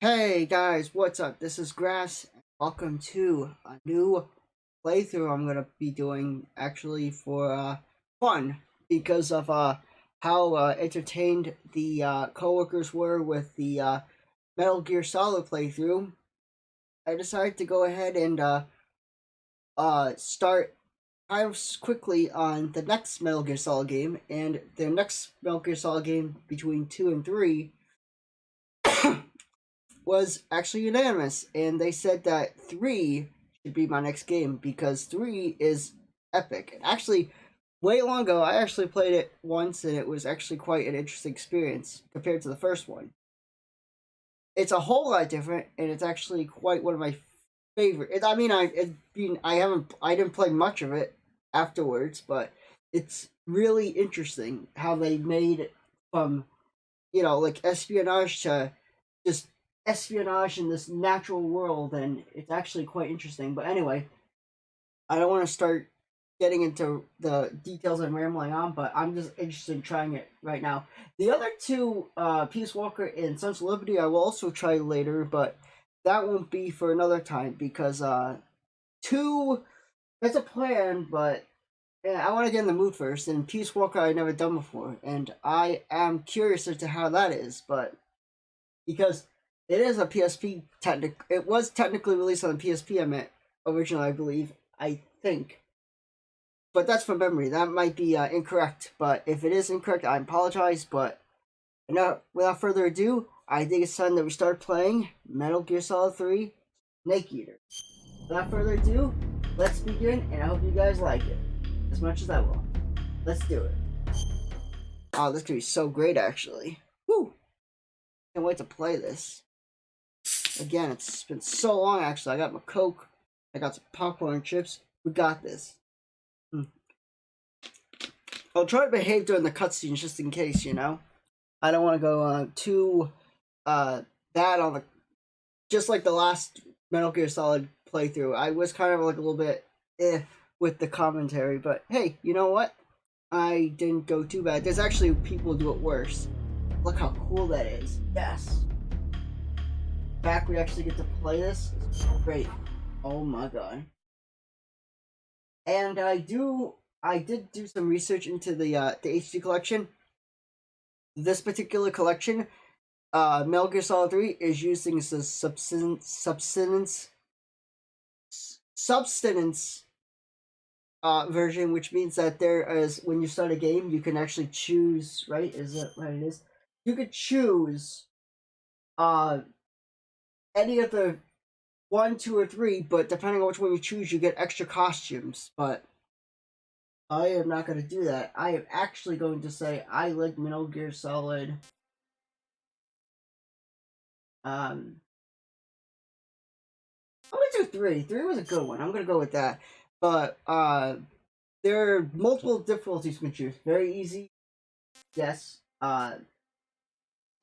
Hey guys, what's up? This is Grass. Welcome to a new playthrough I'm gonna be doing actually for fun because of how entertained the coworkers were with the Metal Gear Solid playthrough. I decided to go ahead and start kind of quickly on the next Metal Gear Solid game, and the next Metal Gear Solid game between 2 and 3 was actually unanimous, and they said that 3 should be my next game because 3 is epic. And actually, way long ago, I actually played it once, and it was actually quite an interesting experience compared to the first one. It's a whole lot different, and it's actually quite one of my favorite. I didn't play much of it afterwards, but it's really interesting how they made it from like espionage to just espionage in this natural world, and it's actually quite interesting. But anyway, I don't want to start getting into the details and rambling on, but I'm just interested in trying it right now. The other two, Peace Walker and Sons of Liberty, I will also try later, but that won't be for another time because two, it's a plan, but yeah, I want to get in the mood first. And Peace Walker I never done before, and I am curious as to how that is, but because it is a PSP it was technically released on the PSP. I meant originally, I believe. I think, but that's from memory. That might be incorrect. But if it is incorrect, I apologize. But now, without further ado, I think it's time that we start playing Metal Gear Solid 3 Snake Eater. Without further ado, let's begin, and I hope you guys like it as much as I will. Let's do it. Oh, this could be so great, actually. Woo! Can't wait to play this. Again, it's been so long, actually. I got my Coke. I got some popcorn and chips. We got this. I'll try to behave during the cutscenes just in case, you know? I don't want to go too bad on the... Just like the last Metal Gear Solid playthrough. I was kind of like a little bit with the commentary, but hey, you know what? I didn't go too bad. There's actually people who do it worse. Look how cool that is. Yes. Back we actually get to play this. It's great. Oh my god. And I did do some research into the HD collection. This particular collection, Metal Gear Solid 3 is using the substance version, which means that there is, when you start a game, you can actually choose, right? Is it right? It is. You could choose any of the 1, 2, or 3, but depending on which one you choose, you get extra costumes. But I am not going to do that. I am actually going to say I like Metal Gear Solid. I'm going to do 3. 3 was a good one. I'm going to go with that. But there are multiple difficulties you can choose. Very easy, yes.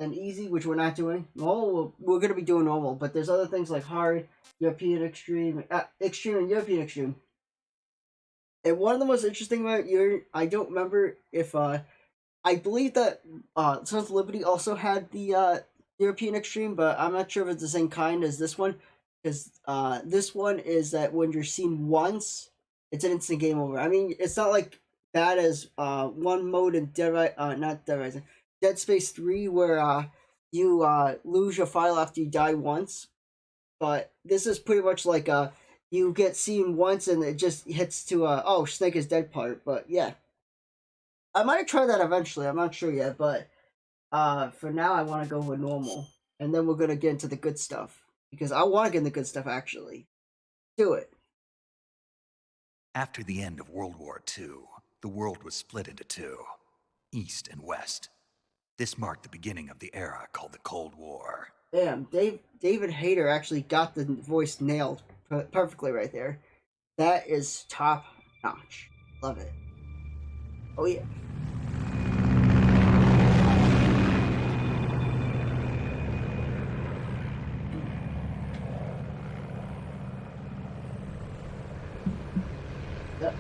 And easy, which we're not doing. Normal, we're going to be doing normal, but there's other things like hard, European extreme, extreme, and European extreme. And one of the most interesting about I don't remember if I believe that Sons of Liberty also had the European extreme, but I'm not sure if it's the same kind as this one, because this one is that when you're seen once, it's an instant game over. I mean, it's not like bad as one mode in Dead Space 3, where you lose your file after you die once. But this is pretty much like you get seen once and it just hits to oh, Snake is dead part. But yeah, I might try that eventually. I'm not sure yet, but for now I want to go with normal, and then we're gonna get into the good stuff because I want to get into the good stuff actually. Do it. After the end of World War II, the world was split into two, East and West. This marked the beginning of the era called the Cold War. Damn, David Hayter actually got the voice nailed perfectly right there. That is top notch. Love it. Oh yeah. Yep.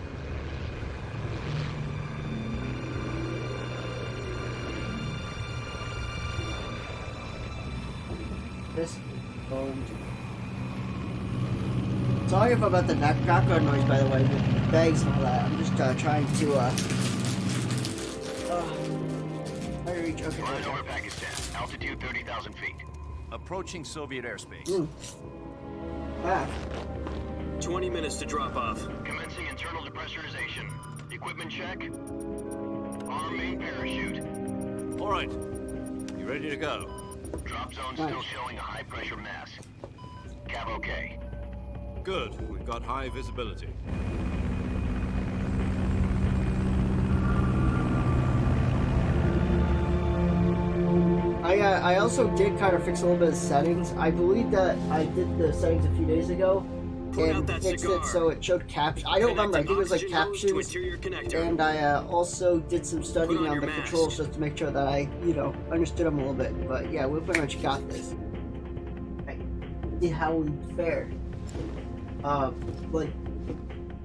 this. Sorry about the background noise, by the way, the bags and all that. I'm just trying to try to reach. Okay. Rise over Pakistan. Altitude 30,000 feet. Approaching Soviet airspace. Ah. 20 minutes to drop off. Commencing internal depressurization. Equipment check. Arm main parachute. All right. You ready to go? Drop zone Nice. still showing a high pressure mass. Cav okay. Good. We've got high visibility. I also did kind of fix a little bit of settings. I believe that I did the settings a few days ago Put out and that fixed cigar. it so it showed captions. I don't remember. I think it was like captions. And I also did some studying on the controls just to make sure that I, understood them a little bit. But yeah, we pretty much got this. See how we fare. Like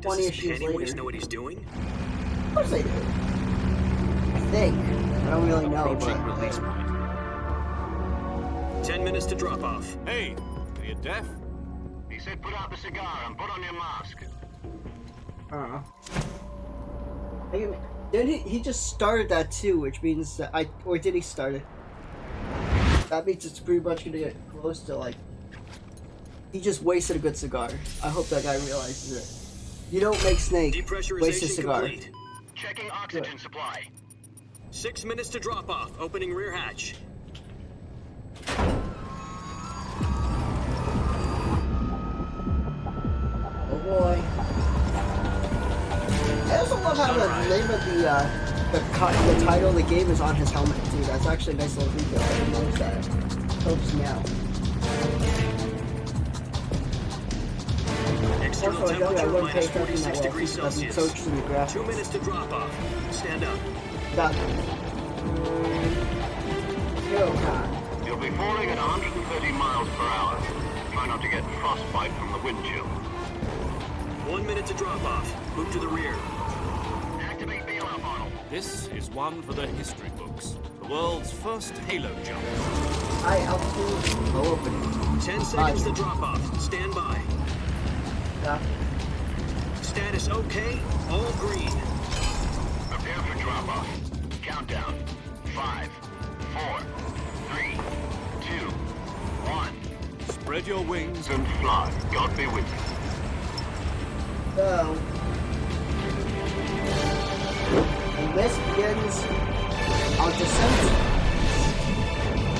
20-ish years later. Know what he's doing? Of course I do. I think. I don't really know, Approaching but release point. 10 minutes to drop off. Hey, are you deaf? He said put out the cigar and put on your mask. I don't know. Then he just started that too, which means that or did he start it? That means it's pretty much gonna get close to like. He just wasted a good cigar. I hope that guy realizes it. You don't make snake waste a cigar. Complete. Checking oxygen supply. 6 minutes to drop off. Opening rear hatch. Oh boy. I also love how the name of the title of the game is on his helmet too. That's actually a nice little detail. I didn't notice that. Helps me out. External Also, I don't temperature wouldn't pay minus attention 46 that well degrees because I'm Celsius. coached in the graphics. 2 minutes to drop off. Stand up. Got it. Go, God. You'll be falling at 130 miles per hour. Try not to get frostbite from the wind chill. 1 minute to drop off. Move to the rear. Activate bailout model. This is one for the history books. The world's first halo jump. High altitude, low opening. 10 seconds to drop off. Stand by. Yeah. Status okay. All green. Prepare for drop off. Countdown. 5, 4, 3, 2, 1. Spread your wings. And fly. God be with you. So, and this begins our descent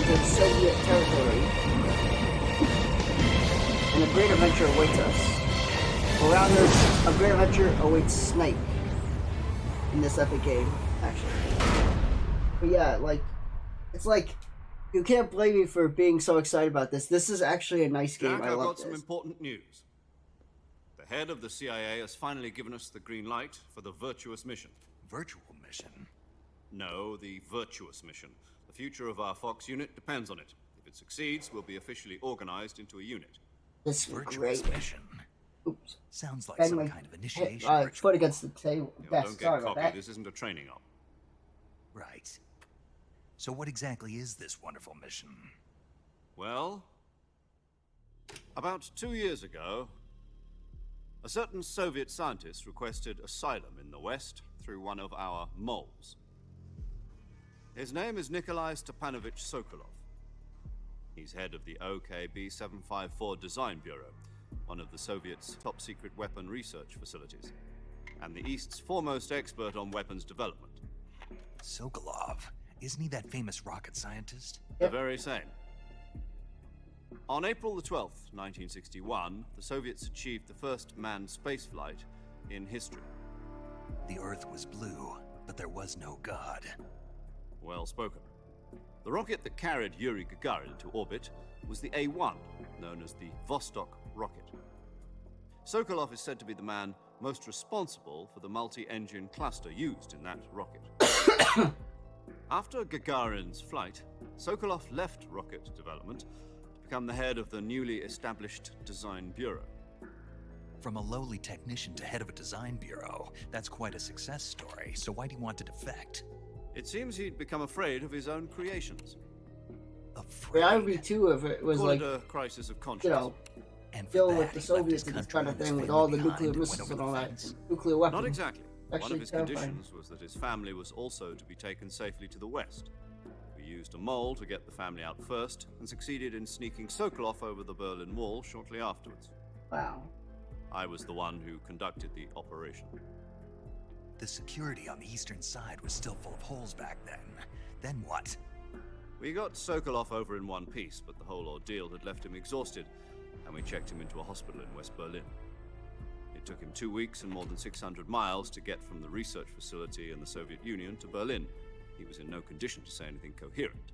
into Soviet territory, and a great adventure awaits us. Around us, a great adventure awaits Snipe in this epic game, actually. But yeah, it's like, you can't blame me for being so excited about this. This is actually a nice game. Jack, I I've love got some this. important news. The head of the CIA has finally given us the green light for the Virtuous mission. Virtual mission? No, the Virtuous mission. The future of our Fox unit depends on it. If it succeeds, we'll be officially organized into a unit. This is Virtuous great. mission. Oops. Sounds like And some my kind of initiation ritual. foot against the table. Yes, Don't sorry get about cocky. that. This isn't a training op. Right. So what exactly is this wonderful mission? Well, about 2 years ago, a certain Soviet scientist requested asylum in the West through one of our moles. His name is Nikolai Stepanovich Sokolov. He's head of the OKB-754 Design Bureau, one of the Soviets' top-secret weapon research facilities, and the East's foremost expert on weapons development. Sokolov. Isn't he that famous rocket scientist? The very same. On April the 12th, 1961, the Soviets achieved the first manned spaceflight in history. The Earth was blue, but there was no God. Well spoken. The rocket that carried Yuri Gagarin into orbit was the A-1, known as the Vostok rocket. Sokolov is said to be the man most responsible for the multi-engine cluster used in that rocket. After Gagarin's flight, Sokolov left rocket development to become the head of the newly established Design Bureau. From a lowly technician to head of a design bureau, that's quite a success story, so why do you want to defect? It seems he'd become afraid of his own creations. Afraid? But I would be too if it was Call like, it a crisis of you conscience. know, And for dealing that, with the he left his Soviets and this country kind of and his thing with family all the behind nuclear and went missiles over and the all that. fence. Nuclear weapons. Not exactly. One Actually of his terrifying. conditions was that his family was also to be taken safely to the west. We used a mole to get the family out first, and succeeded in sneaking Sokolov over the Berlin Wall shortly afterwards. Wow. I was the one who conducted the operation. The security on the eastern side was still full of holes back then. Then what? We got Sokolov over in one piece, but the whole ordeal had left him exhausted, and we checked him into a hospital in West Berlin. It took him 2 weeks and more than 600 miles to get from the research facility in the Soviet Union to Berlin. He was in no condition to say anything coherent.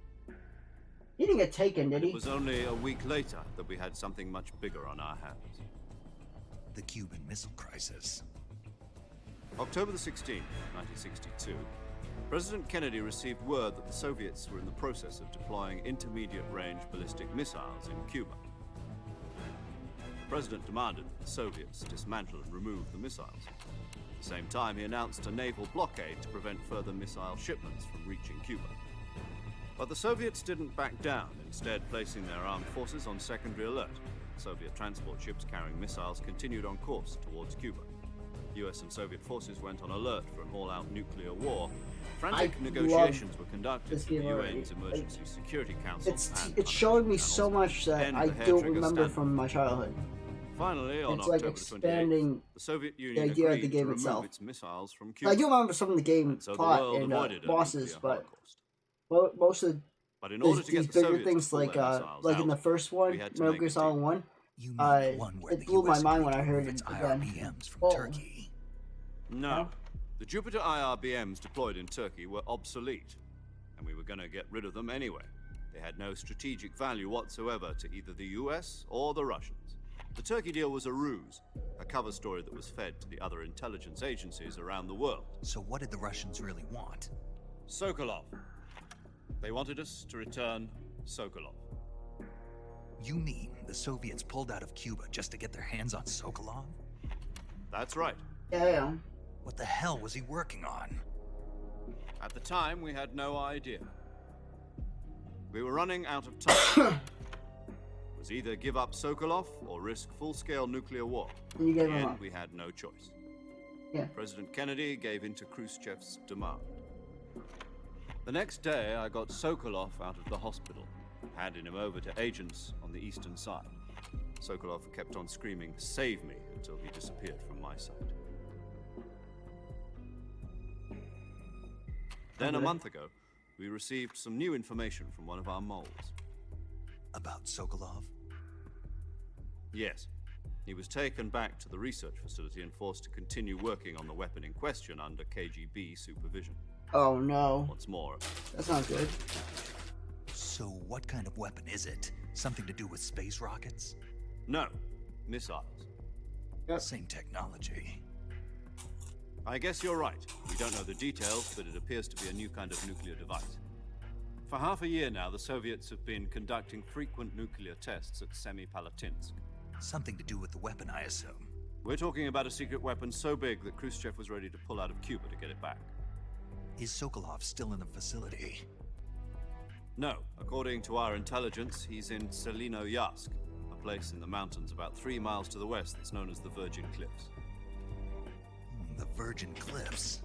He didn't get taken, did It he? was only a week later that we had something much bigger on our hands. The Cuban Missile Crisis. October the 16th, 1962, President Kennedy received word that the Soviets were in the process of deploying intermediate-range ballistic missiles in Cuba. The president demanded that the Soviets dismantle and remove the missiles. At the same time, he announced a naval blockade to prevent further missile shipments from reaching Cuba. But the Soviets didn't back down, instead placing their armed forces on secondary alert. Soviet transport ships carrying missiles continued on course towards Cuba. US and Soviet forces went on alert for an all-out nuclear war. Frantic negotiations were conducted this at the game already. UN's Emergency Security Council. It's showing me so much that End I the hair don't trigger remember standard. from my childhood. Finally, on It's like October the 28th, expanding the Soviet Union idea of agreed the game to remove itself. its missiles from Cuba. I do remember some of the game And so the plot world and avoided a bosses, nuclear but holocaust. most of But in order these to get the bigger Soviets things to pull like their missiles like in the out, first one, we had to Metal make Gear a Solid deal. 1, You mean the one where it the blew my US mind agreed when I to heard remove it its again. IRBMs from Oh. Turkey? No. Yeah. The Jupiter IRBMs deployed in Turkey were obsolete, and we were going to get rid of them anyway. They had no strategic value whatsoever to either the US or the Russians. The Turkey deal was a ruse, a cover story that was fed to the other intelligence agencies around the world. So what did the Russians really want? Sokolov. They wanted us to return Sokolov. You mean the Soviets pulled out of Cuba just to get their hands on Sokolov? That's right. yeah. What the hell was he working on? At the time, we had no idea. We were running out of time. It was either give up Sokolov or risk full-scale nuclear war. And you gave In the him end, up. we had no choice. Yeah. President Kennedy gave in to Khrushchev's demand. The next day, I got Sokolov out of the hospital, handing him over to agents on the eastern side. Sokolov kept on screaming, "Save me," until he disappeared from my sight. Then, a Okay. month ago, we received some new information from one of our moles. About Sokolov? Yes. He was taken back to the research facility and forced to continue working on the weapon in question under KGB supervision. Oh no, What's more, that's not good. So what kind of weapon is it? Something to do with space rockets? no, missiles. Same technology. I guess you're right. We don't know the details, but it appears to be a new kind of nuclear device. For half a year now, the Soviets have been conducting frequent nuclear tests at Semipalatinsk. Something to do with the weapon, I assume. We're talking about a secret weapon so big that Khrushchev was ready to pull out of Cuba to get it back. Is Sokolov still in the facility? No, according to our intelligence, he's in Selino-Yarsk, a place in the mountains about 3 miles to the west that's known as the Virgin Cliffs. The Virgin Cliffs.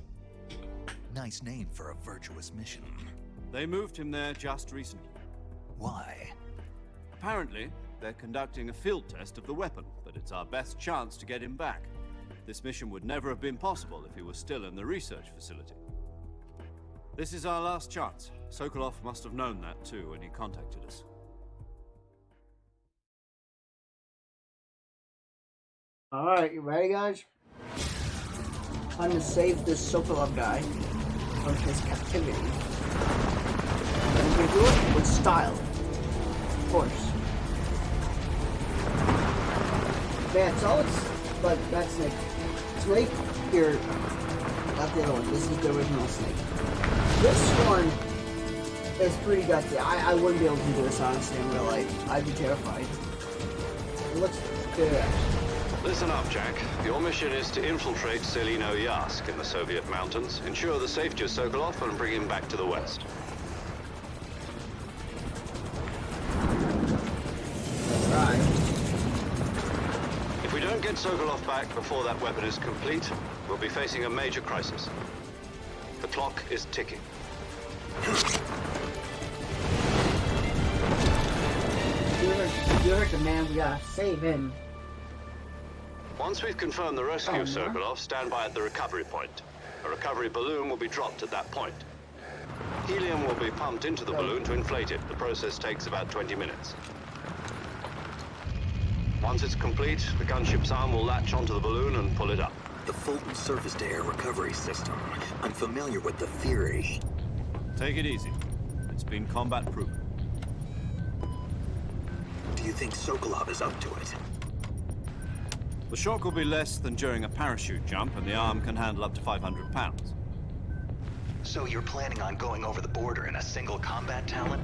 Nice name for a virtuous mission. They moved him there just recently. Why? Apparently, they're conducting a field test of the weapon, but it's our best chance to get him back. This mission would never have been possible if he was still in the research facility. This is our last chance. Sokolov must have known that too when he contacted us. Alright, you ready, guys? Time to save this Sokolov guy from his captivity. And we're gonna do it with style. Of course. Man, so it's like that snake. Snake here, not the other one. This is the original snake. This one is pretty gutsy. I wouldn't be able to do this honestly in real life. I'd be terrified. Let's do it. Listen up, Jack. Your mission is to infiltrate Selino-Yarsk in the Soviet mountains, ensure the safety of Sokolov, and bring him back to the west. get Sokolov back before that weapon is complete, we'll be facing a major crisis. The clock is ticking. You're the man, we gotta save him. Once we've confirmed the rescue of Sokolov, stand by at the recovery point. A recovery balloon will be dropped at that point. Helium will be pumped into the balloon to inflate it. The process takes about 20 minutes. Once it's complete, the gunship's arm will latch onto the balloon and pull it up. The Fulton surface-to-air recovery system. I'm familiar with the theory. Take it easy. It's been combat-proven. Do you think Sokolov is up to it? The shock will be less than during a parachute jump, and the arm can handle up to 500 pounds. So you're planning on going over the border in a single combat talent?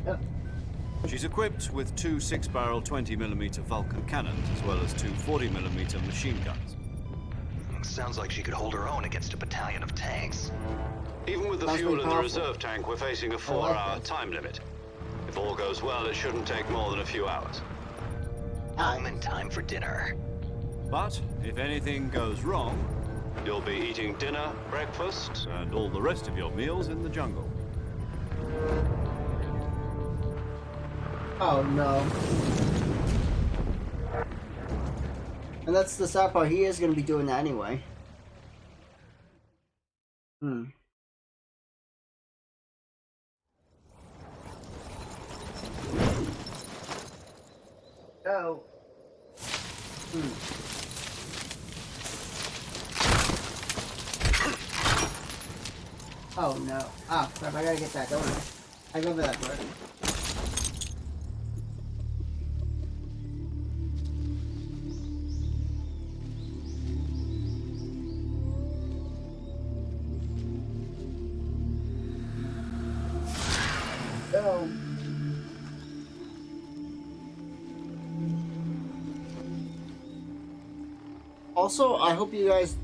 Yep. She's equipped with two 6-barrel 20mm Vulcan cannons, as well as two 40mm machine guns. Sounds like she could hold her own against a battalion of tanks. Even with the Sounds fuel pretty in the powerful. reserve tank, we're facing a I like 4-hour that. time limit. If all goes well, it shouldn't take more than a few hours. Home in time for dinner. But if anything goes wrong, You'll be eating dinner, breakfast, and all the rest of your meals in the jungle. Oh no. And that's the sad part, he is gonna be doing that anyway. Oh. Oh no. Ah, crap, I gotta get that, don't I? I remember that part. Oh. Also, I hope you guys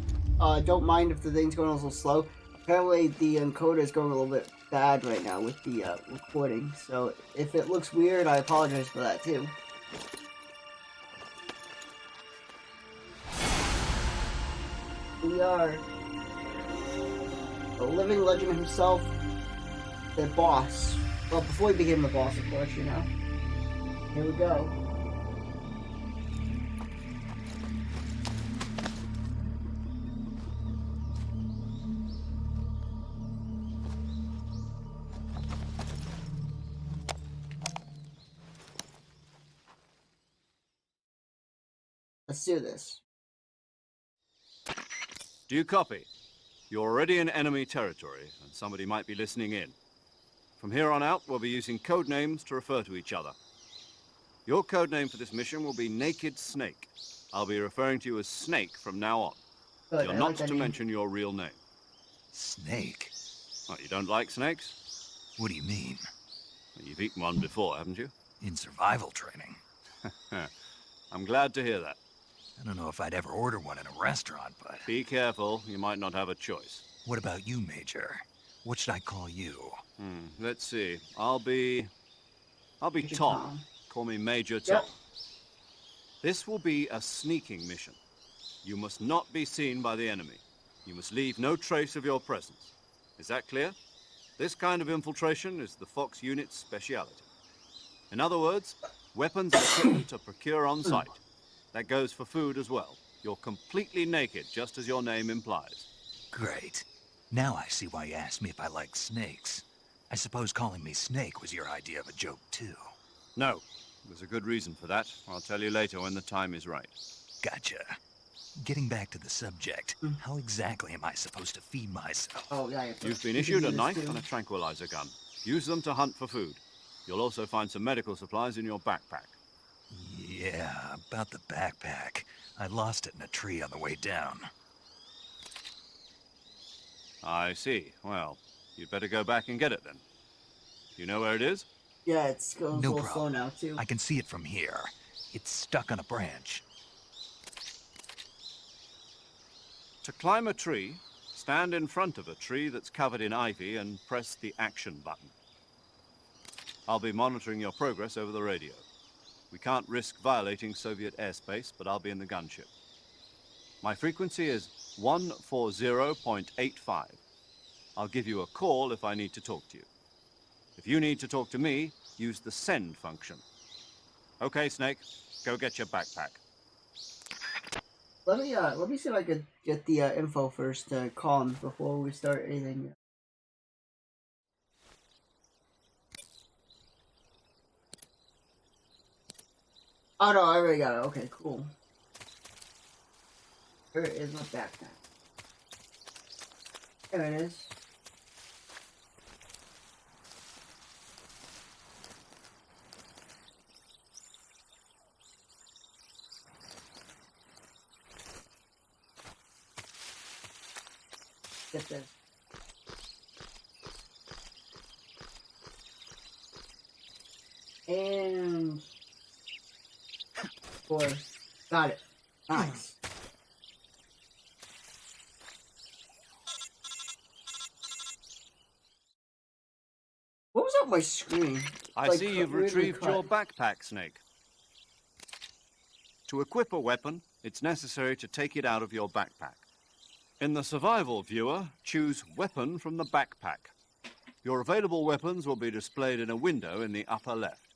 don't mind if the thing's going a little slow. Apparently, the encoder is going a little bit bad right now with the recording, so if it looks weird, I apologize for that too. We are the living legend himself, the boss. Well, before he became the boss, of course, you know. Here we go. Let's do this. Do you copy? You're already in enemy territory, and somebody might be listening in. From here on out, we'll be using code names to refer to each other. Your code name for this mission will be Naked Snake. I'll be referring to you as Snake from now on. Good, You're I not like that to name. mention your real name. Snake? What, you don't like snakes? What do you mean? Well, you've eaten one before, haven't you? In survival training? I'm glad to hear that. I don't know if I'd ever order one in a restaurant, but... Be careful, you might not have a choice. What about you, Major? What should I call you? Let's see. I'll be Major Tom. Tom. Call me Major Tom. Yep. This will be a sneaking mission. You must not be seen by the enemy. You must leave no trace of your presence. Is that clear? This kind of infiltration is the Fox unit's speciality. In other words, weapons and equipment to procure on site. That goes for food as well. You're completely naked, just as your name implies. Great. Now I see why you asked me if I like snakes. I suppose calling me Snake was your idea of a joke, too. No, there's a good reason for that. I'll tell you later when the time is right. Gotcha. Getting back to the subject, how exactly am I supposed to feed myself? Oh, yeah, You've been you issued can a do this knife too. and a tranquilizer gun. Use them to hunt for food. You'll also find some medical supplies in your backpack. Yeah, about the backpack. I lost it in a tree on the way down. I see. Well, you'd better go back and get it then. You know where it is? Yeah, it's going No a little slow problem. now too. I can see it from here. It's stuck on a branch. To climb a tree, stand in front of a tree that's covered in ivy and press the action button. I'll be monitoring your progress over the radio. We can't risk violating Soviet airspace, but I'll be in the gunship. My frequency is 140.85. I'll give you a call if I need to talk to you. If you need to talk to me, use the send function. Okay, Snake, go get your backpack. Let me see if I could get the info first to call him before we start anything. Oh no, I already got it. Okay, cool. Where is my backpack? There it is. Get this. And 4. Got it. Nice. What was up my screen? I Like, see you've weirdly retrieved cut. your backpack, Snake. To equip a weapon, it's necessary to take it out of your backpack. In the survival viewer, choose Weapon from the backpack. Your available weapons will be displayed in a window in the upper left.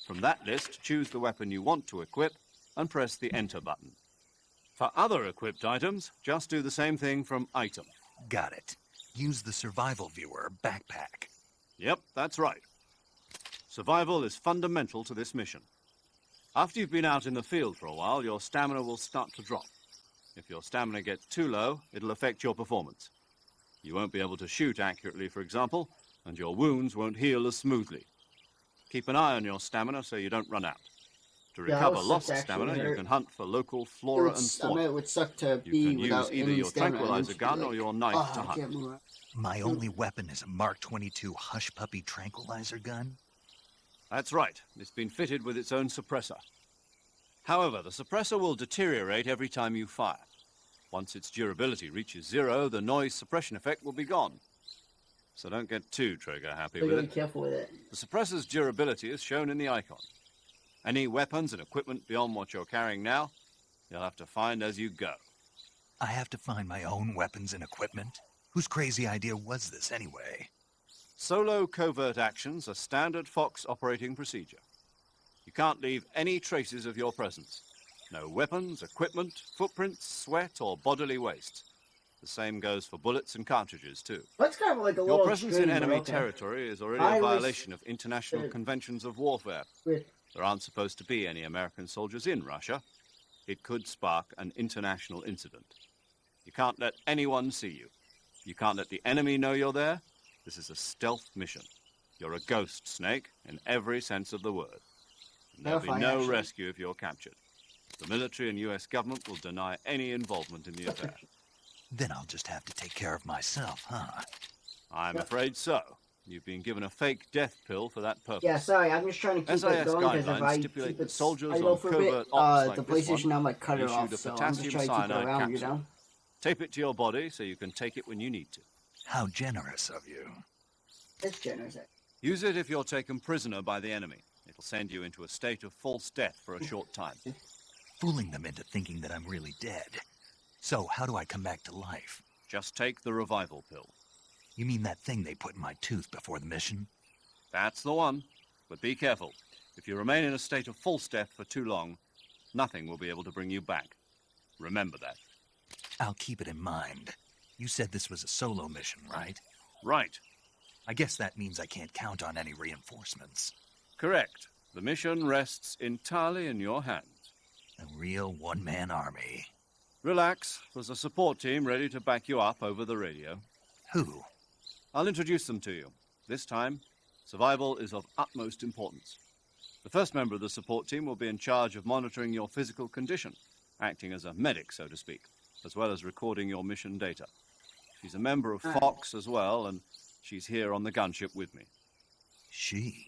From that list, choose the weapon you want to equip and press the Enter button. For other equipped items, just do the same thing from Item. Got it. Use the survival viewer backpack. Yep, that's right. Survival is fundamental to this mission. After you've been out in the field for a while, your stamina will start to drop. If your stamina gets too low, it'll affect your performance. You won't be able to shoot accurately, for example, and your wounds won't heal as smoothly. Keep an eye on your stamina so you don't run out. To Yeah, that recover would suck lost to actually stamina, you hurt. can hunt for local It flora would, and I fauna. mean, it would suck to You be can use without either any your stamina, and tranquilizer just be gun like, or your knife oh, to I hunt. can't move around. My only weapon is a Mark 22 Hush Puppy tranquilizer gun? That's right. It's been fitted with its own suppressor. However, the suppressor will deteriorate every time you fire. Once its durability reaches 0, the noise suppression effect will be gone. So don't get too trigger happy So you with gotta be it. careful with it. The suppressor's durability is shown in the icon. Any weapons and equipment beyond what you're carrying now, you'll have to find as you go. I have to find my own weapons and equipment? Whose crazy idea was this anyway? Solo covert actions are standard Fox operating procedure. You can't leave any traces of your presence. No weapons, equipment, footprints, sweat, or bodily waste. The same goes for bullets and cartridges, too. That's kind of like a Your little presence extreme, in but enemy okay. territory is already I a was, violation of international conventions of warfare. With There aren't supposed to be any American soldiers in Russia. It could spark an international incident. You can't let anyone see you. You can't let the enemy know you're there. This is a stealth mission. You're a ghost, Snake, in every sense of the word. And there'll be Terrifying, no actually. rescue if you're captured. The military and US government will deny any involvement in the affair. Then I'll just have to take care of myself, huh? I'm Yep. afraid so. You've been given a fake death pill for that purpose. yeah, sorry, I'm just trying to keep SIS it going because if guidelines I stipulate keep that it soldiers idle on for a bit, covert ops like the this one PlayStation now might cut it issued off. a So I'm just potassium trying to keep it cyanide around, you capsule. know. Tape it to your body so you can take it when you need to. How generous of you. It's generous. Use it if you're taken prisoner by the enemy. It'll send you into a state of false death for a short time. Fooling them into thinking that I'm really dead. So, how do I come back to life? Just take the revival pill. You mean that thing they put in my tooth before the mission? That's the one. But be careful. If you remain in a state of false death for too long, nothing will be able to bring you back. Remember that. I'll keep it in mind. You said this was a solo mission, right? Right. I guess that means I can't count on any reinforcements. Correct. The mission rests entirely in your hands. A real one-man army. Relax. There's a support team ready to back you up over the radio. Who? I'll introduce them to you. This time, survival is of utmost importance. The first member of the support team will be in charge of monitoring your physical condition, acting as a medic, so to speak, as well as recording your mission data. She's a member of Fox as well, and she's here on the gunship with me. She.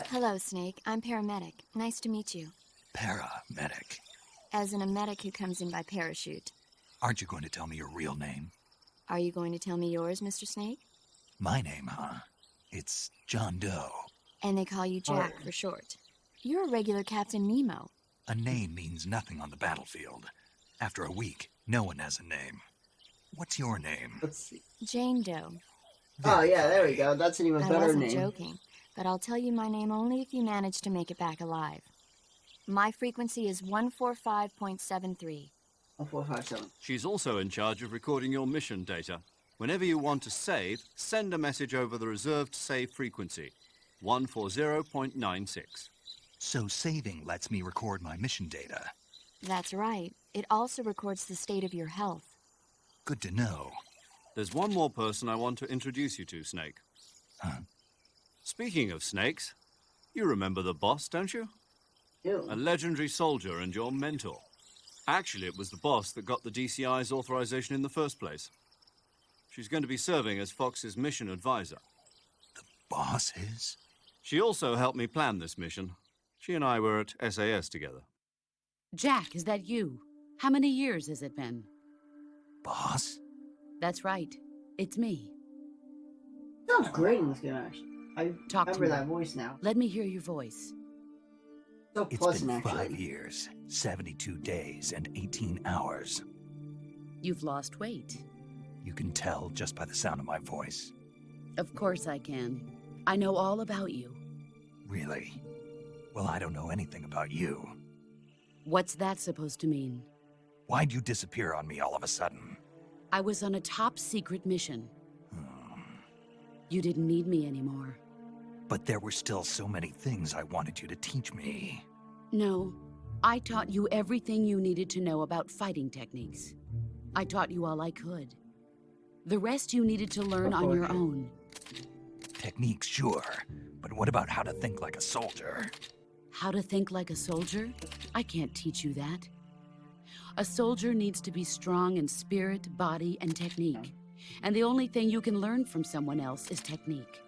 Hello, Snake. I'm paramedic. Nice to meet you. Paramedic. As in a medic who comes in by parachute. Aren't you going to tell me your real name? Are you going to tell me yours, Mr. Snake? My name, huh? It's John Doe. And they call you Jack for short. You're a regular Captain Nemo. A name means nothing on the battlefield. After a week, no one has a name. What's your name? Let's see. Jane Doe. Oh, Very yeah, there we funny. go. That's an even I better wasn't name. joking, but I'll tell you my name only if you manage to make it back alive. My frequency is 145.73. 1457. She's also in charge of recording your mission data. Whenever you want to save, send a message over the reserved save frequency, 140.96. So saving lets me record my mission data. That's right. It also records the state of your health. Good to know. There's one more person I want to introduce you to, Snake. Huh? Speaking of snakes, you remember the boss, don't you? Ew. A legendary soldier and your mentor. Actually, it was the boss that got the DCI's authorization in the first place. She's going to be serving as Fox's mission advisor. Boss is? She also helped me plan this mission. She and I were at SAS together. Jack, is that you? How many years has it been? Boss? That's right. It's me. Sounds great in this game, actually. I Talk to remember me. that voice now. Let me hear your voice. So It's pleasant, been actually. 5 years, 72 days, and 18 hours. You've lost weight. You can tell just by the sound of my voice. Of course I can. I know all about you. Really? Well, I don't know anything about you. What's that supposed to mean? Why'd you disappear on me all of a sudden? I was on a top secret mission. Hmm. You didn't need me anymore. But there were still so many things I wanted you to teach me. No, I taught you everything you needed to know about fighting techniques. I taught you all I could. The rest you needed to learn on your own. Techniques, sure. But what about how to think like a soldier? How to think like a soldier? I can't teach you that. A soldier needs to be strong in spirit, body, and technique. And the only thing you can learn from someone else is technique.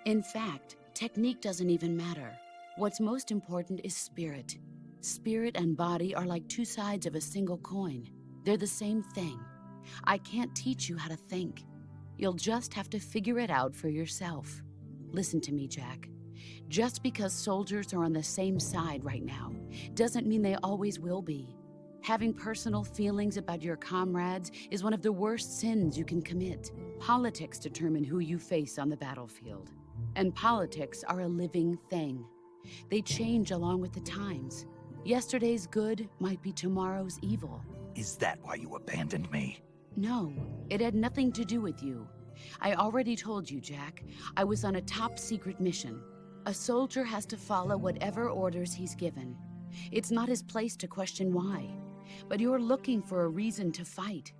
In fact, technique doesn't even matter. What's most important is spirit. Spirit and body are like two sides of a single coin. They're the same thing. I can't teach you how to think. You'll just have to figure it out for yourself. Listen to me, Jack. Just because soldiers are on the same side right now doesn't mean they always will be. Having personal feelings about your comrades is one of the worst sins you can commit. Politics determine who you face on the battlefield. And politics are a living thing. They change along with the times. Yesterday's good might be tomorrow's evil. Is that why you abandoned me? No, it had nothing to do with you. I already told you, Jack. I was on a top secret mission. A soldier has to follow whatever orders he's given. It's not his place to question why. But you're looking for a reason to fight.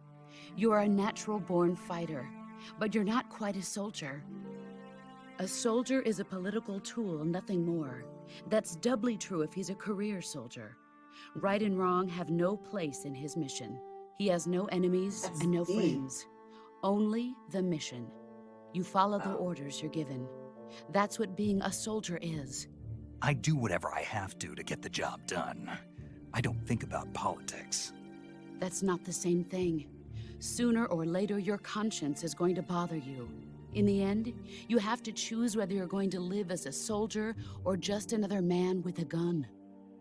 You're a natural-born fighter, but you're not quite a soldier. A soldier is a political tool, nothing more. That's doubly true if he's a career soldier. Right and wrong have no place in his mission. He has no enemies That's and no deep. friends. Only the mission. You follow the orders you're given. That's what being a soldier is. I do whatever I have to get the job done. I don't think about politics. That's not the same thing. Sooner or later, your conscience is going to bother you. In the end, you have to choose whether you're going to live as a soldier or just another man with a gun.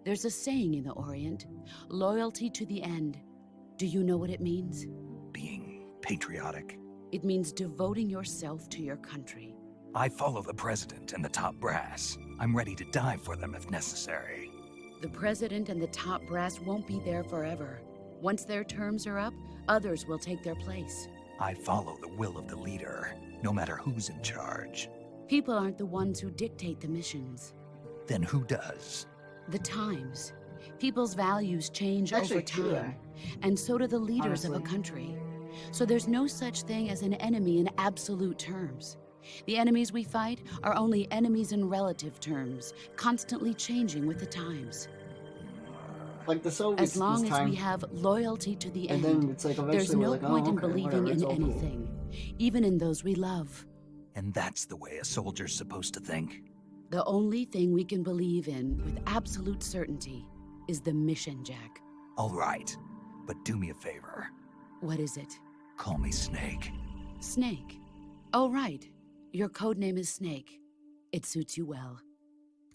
There's a saying in the Orient, loyalty to the end. Do you know what it means? Being patriotic. It means devoting yourself to your country. I follow the president and the top brass. I'm ready to die for them if necessary. The president and the top brass won't be there forever. Once their terms are up, others will take their place. I follow the will of the leader, no matter who's in charge. People aren't the ones who dictate the missions. Then who does? The times. People's values change over Actually true, time, and so do the leaders of a honestly. country. So there's no such thing as an enemy in absolute terms. The enemies we fight are only enemies in relative terms, constantly changing with the times. Like the Soviets As long this as time. we have loyalty to the And end, then it's like eventually there's we're no like, oh, point in okay, believing whatever, it's in all cool. anything, even in those we love. And that's the way a soldier's supposed to think? The only thing we can believe in with absolute certainty is the mission, Jack. All right, but do me a favor. What is it? Call me Snake. Snake. Oh, right. Your code name is Snake. It suits you well.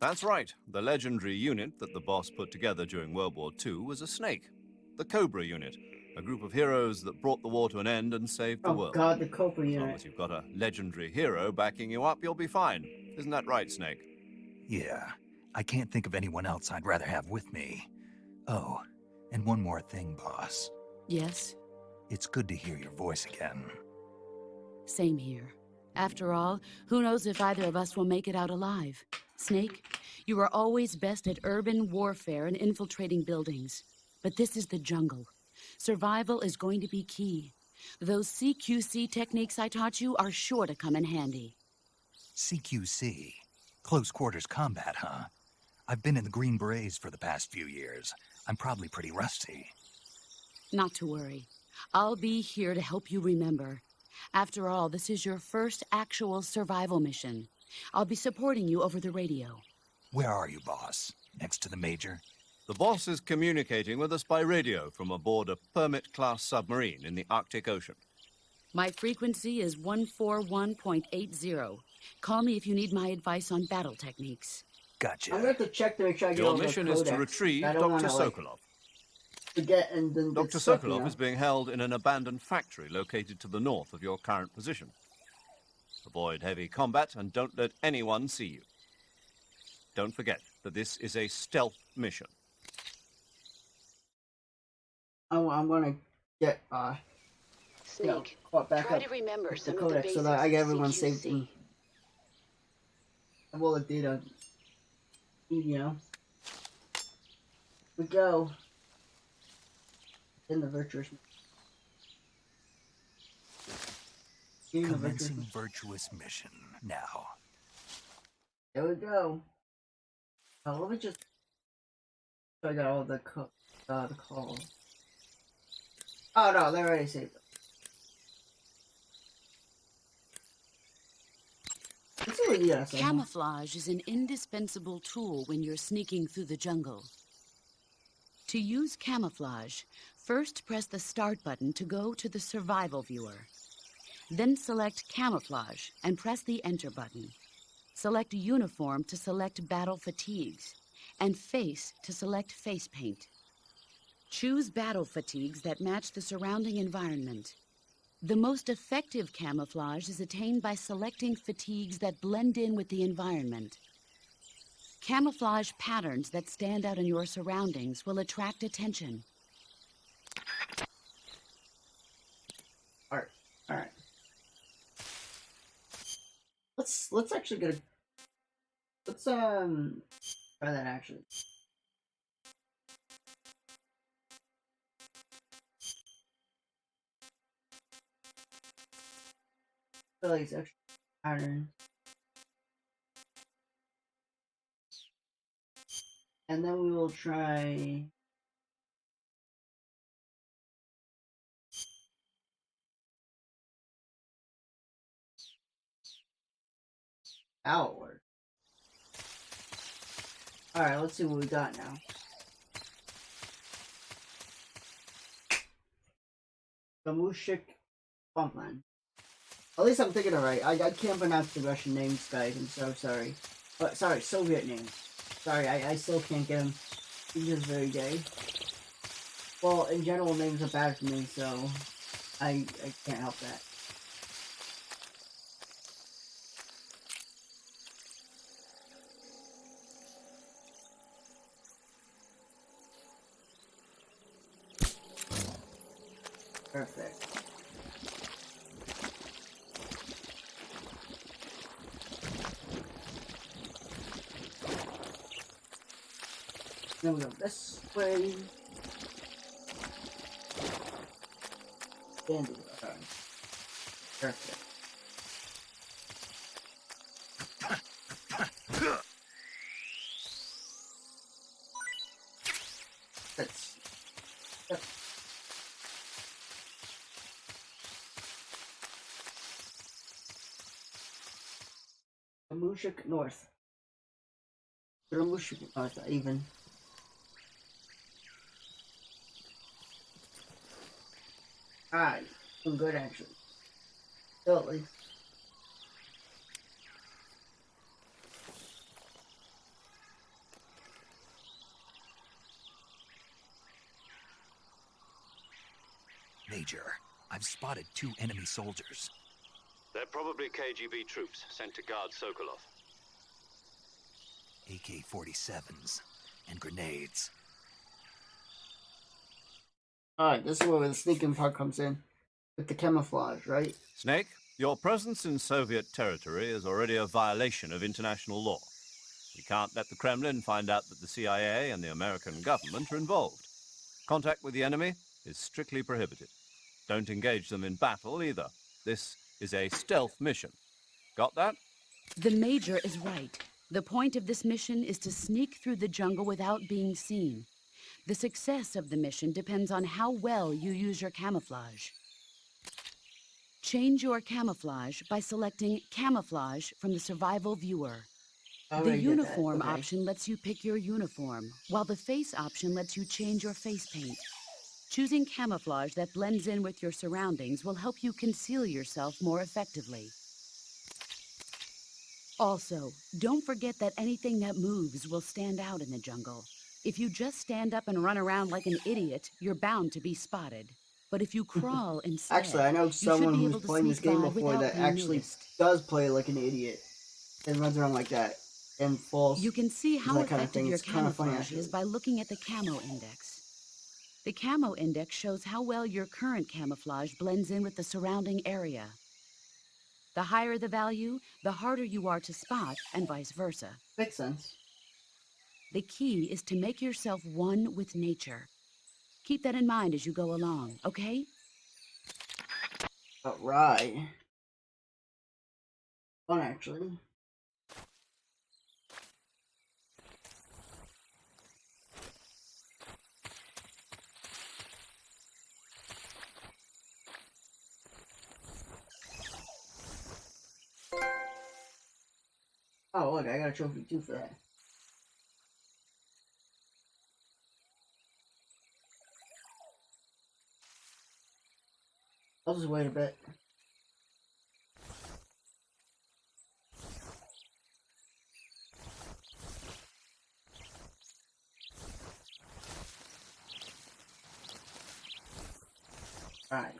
That's right. The legendary unit that the boss put together during World War II was a snake. The Cobra unit, a group of heroes that brought the war to an end and saved the Oh world. god, the Cobra As long unit. as you've got a legendary hero backing you up, you'll be fine. Isn't that right, Snake? Yeah, I can't think of anyone else I'd rather have with me. Oh, and one more thing, boss. Yes, It's good to hear your voice again. same here. After all, who knows if either of us will make it out alive? Snake, you are always best at urban warfare and infiltrating buildings. But this is the jungle. Survival is going to be key. Those CQC techniques I taught you are sure to come in handy. CQC. Close quarters combat, huh? I've been in the Green Berets for the past few years. I'm probably pretty rusty. Not to worry. I'll be here to help you remember. After all, this is your first actual survival mission. I'll be supporting you over the radio. Where are you, boss? Next to the Major? The boss is communicating with us by radio from aboard a Permit-class submarine in the Arctic Ocean. My frequency is 141.80. Call me if you need my advice on battle techniques. Gotcha. I'm gonna have to check to make sure I get all Your the mission is to codex. retrieve I don't Dr. wanna, like, Sokolov. forget and then Dr. get stuck, Sokolov you know? is being held in an abandoned factory located to the north of your current position. Avoid heavy combat and don't let anyone see you. Don't forget that this is a stealth mission. I'm gonna get Snake, caught back try up to remember with the some of the codex basics so that I get of everyone CQC. saved and have all the data. You know, we go in the Virtuous. In the Virtuous. Commencing Virtuous mission now. There we go. Let me just. So I got all the calls. Oh no, they already saved them. Let's see what he has. Camouflage is an indispensable tool when you're sneaking through the jungle. To use camouflage, first press the Start button to go to the Survival viewer. Then select Camouflage and press the Enter button. Select Uniform to select Battle Fatigues, and Face to select Face Paint. Choose battle fatigues that match the surrounding environment. The most effective camouflage is attained by selecting fatigues that blend in with the environment. Camouflage patterns that stand out in your surroundings will attract attention. Alright. Alright. Let's actually get a let's try that actually. So like it's extra pattern. And then we will try outward. Alright, let's see what we got now. The Mushik Bumpman. At least I'm thinking it right. I can't pronounce the Russian names, guys. I'm so sorry. But sorry, Soviet names. Sorry, I still can't get them. He's just very gay. Well, in general, names are bad for me, so I can't help that. Perfect. Then we go this way. And perfect. That's yep. Mushik North. Mushik North, even. Alright, I'm good actually. Still at least. Major, I've spotted 2 enemy soldiers. They're probably KGB troops sent to guard Sokolov. AK-47s and grenades. Alright, this is where the sneaking part comes in. With the camouflage, right? Snake, your presence in Soviet territory is already a violation of international law. We can't let the Kremlin find out that the CIA and the American government are involved. Contact with the enemy is strictly prohibited. Don't engage them in battle either. This is a stealth mission. Got that? The Major is right. The point of this mission is to sneak through the jungle without being seen. The success of the mission depends on how well you use your camouflage. Change your camouflage by selecting Camouflage from the Survival Viewer. I The already did that. Uniform Okay. option lets you pick your uniform, while the Face option lets you change your face paint. Choosing camouflage that blends in with your surroundings will help you conceal yourself more effectively. Also, don't forget that anything that moves will stand out in the jungle. If you just stand up and run around like an idiot, you're bound to be spotted. But if you crawl instead, Actually, I know you should someone be who's able to playing this sneak game by before without that being actually noticed. does play like an idiot and runs around like that and falls. You can see how that kind of effective thing. your It's kind of funny, camouflage is actually. by looking at the camo index. The camo index shows how well your current camouflage blends in with the surrounding area. The higher the value, the harder you are to spot, and vice versa. Makes sense. The key is to make yourself one with nature. Keep that in mind as you go along, okay? Alright. Fun, actually. Oh, look, I got a trophy too for that. I'll just wait a bit. Alright.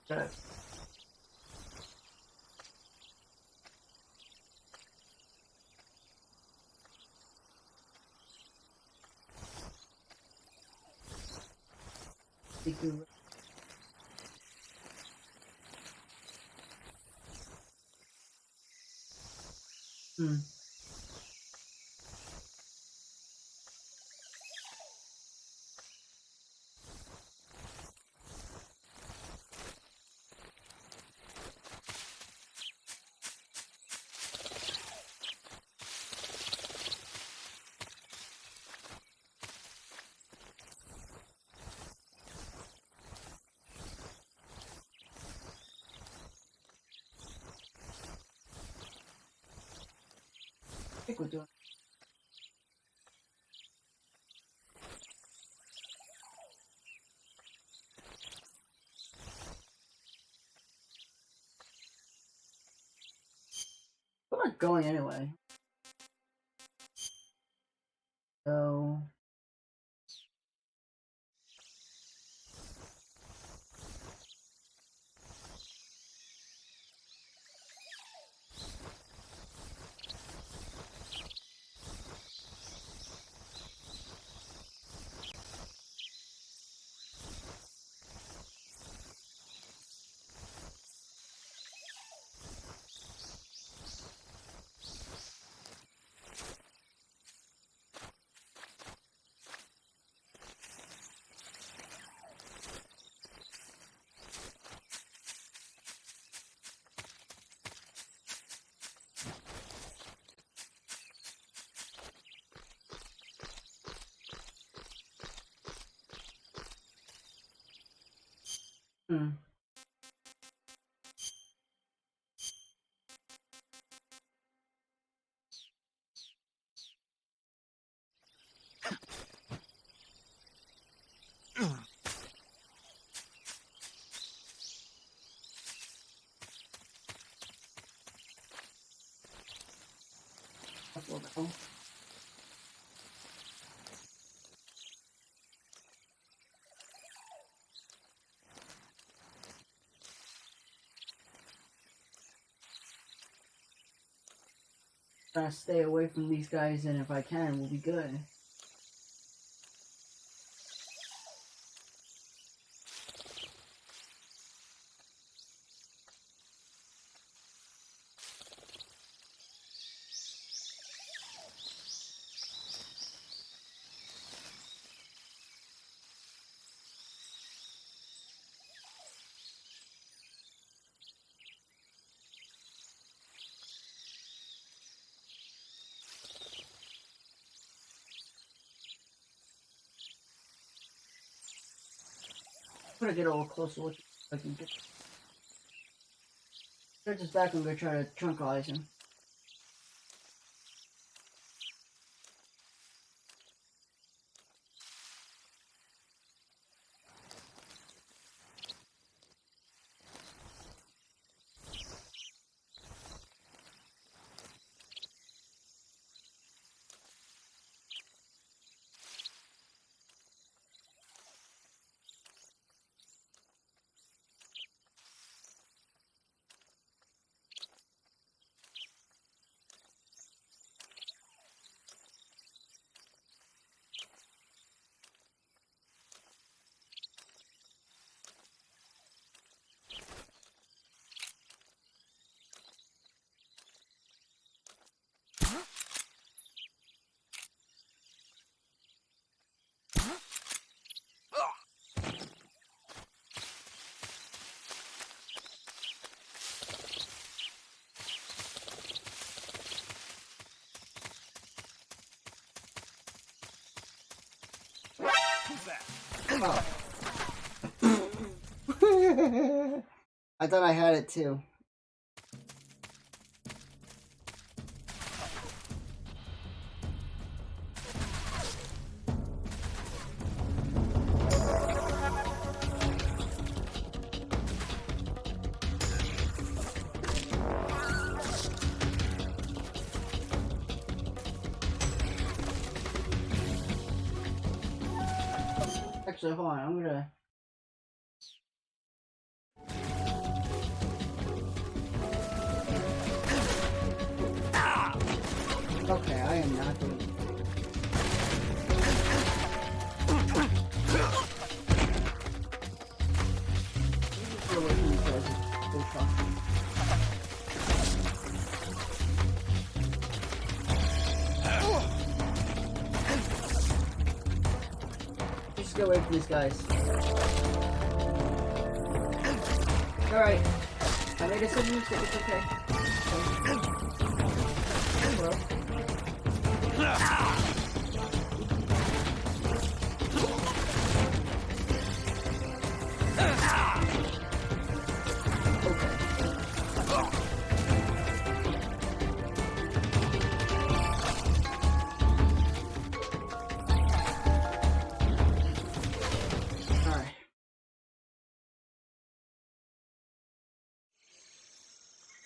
Good. Hmm. I think we're doing. We're not going anyway. So. Hmm. That's a little bit. Trying to stay away from these guys, and if I can, we'll be good. I'm gonna get a little closer look if I can get. Stretch his back. I'm gonna try to tranquilize him. Oh. I thought I had it too. Actually, hold on. I'm gonna. Okay, I am not doing it. Get away from these guys. Go talk. Just get away from these guys. Alright. I made a sudden mistake. It's okay. Well.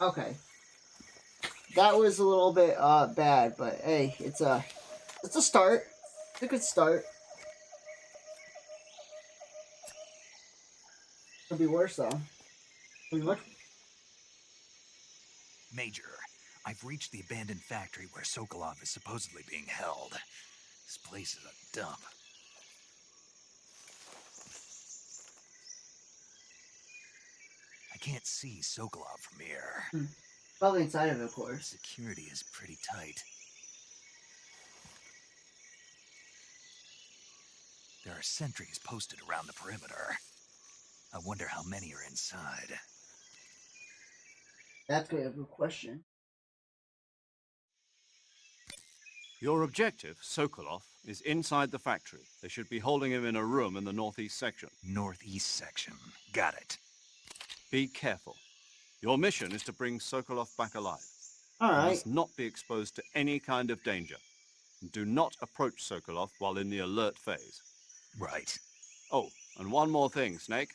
Okay. That was a little bit bad, but hey, it's a start. It's a good start. Could be worse though. Could be much. Major, I've reached the abandoned factory where Sokolov is supposedly being held. This place is a dump. I can't see Sokolov from here. Probably inside of it, of course. Security is pretty tight. There are sentries posted around the perimeter. I wonder how many are inside. That's a good question. Your objective, Sokolov, is inside the factory. They should be holding him in a room in the northeast section. Northeast section. Got it. Be careful. Your mission is to bring Sokolov back alive. All right. He must not be exposed to any kind of danger. Do not approach Sokolov while in the alert phase. Right. Oh, and one more thing, Snake.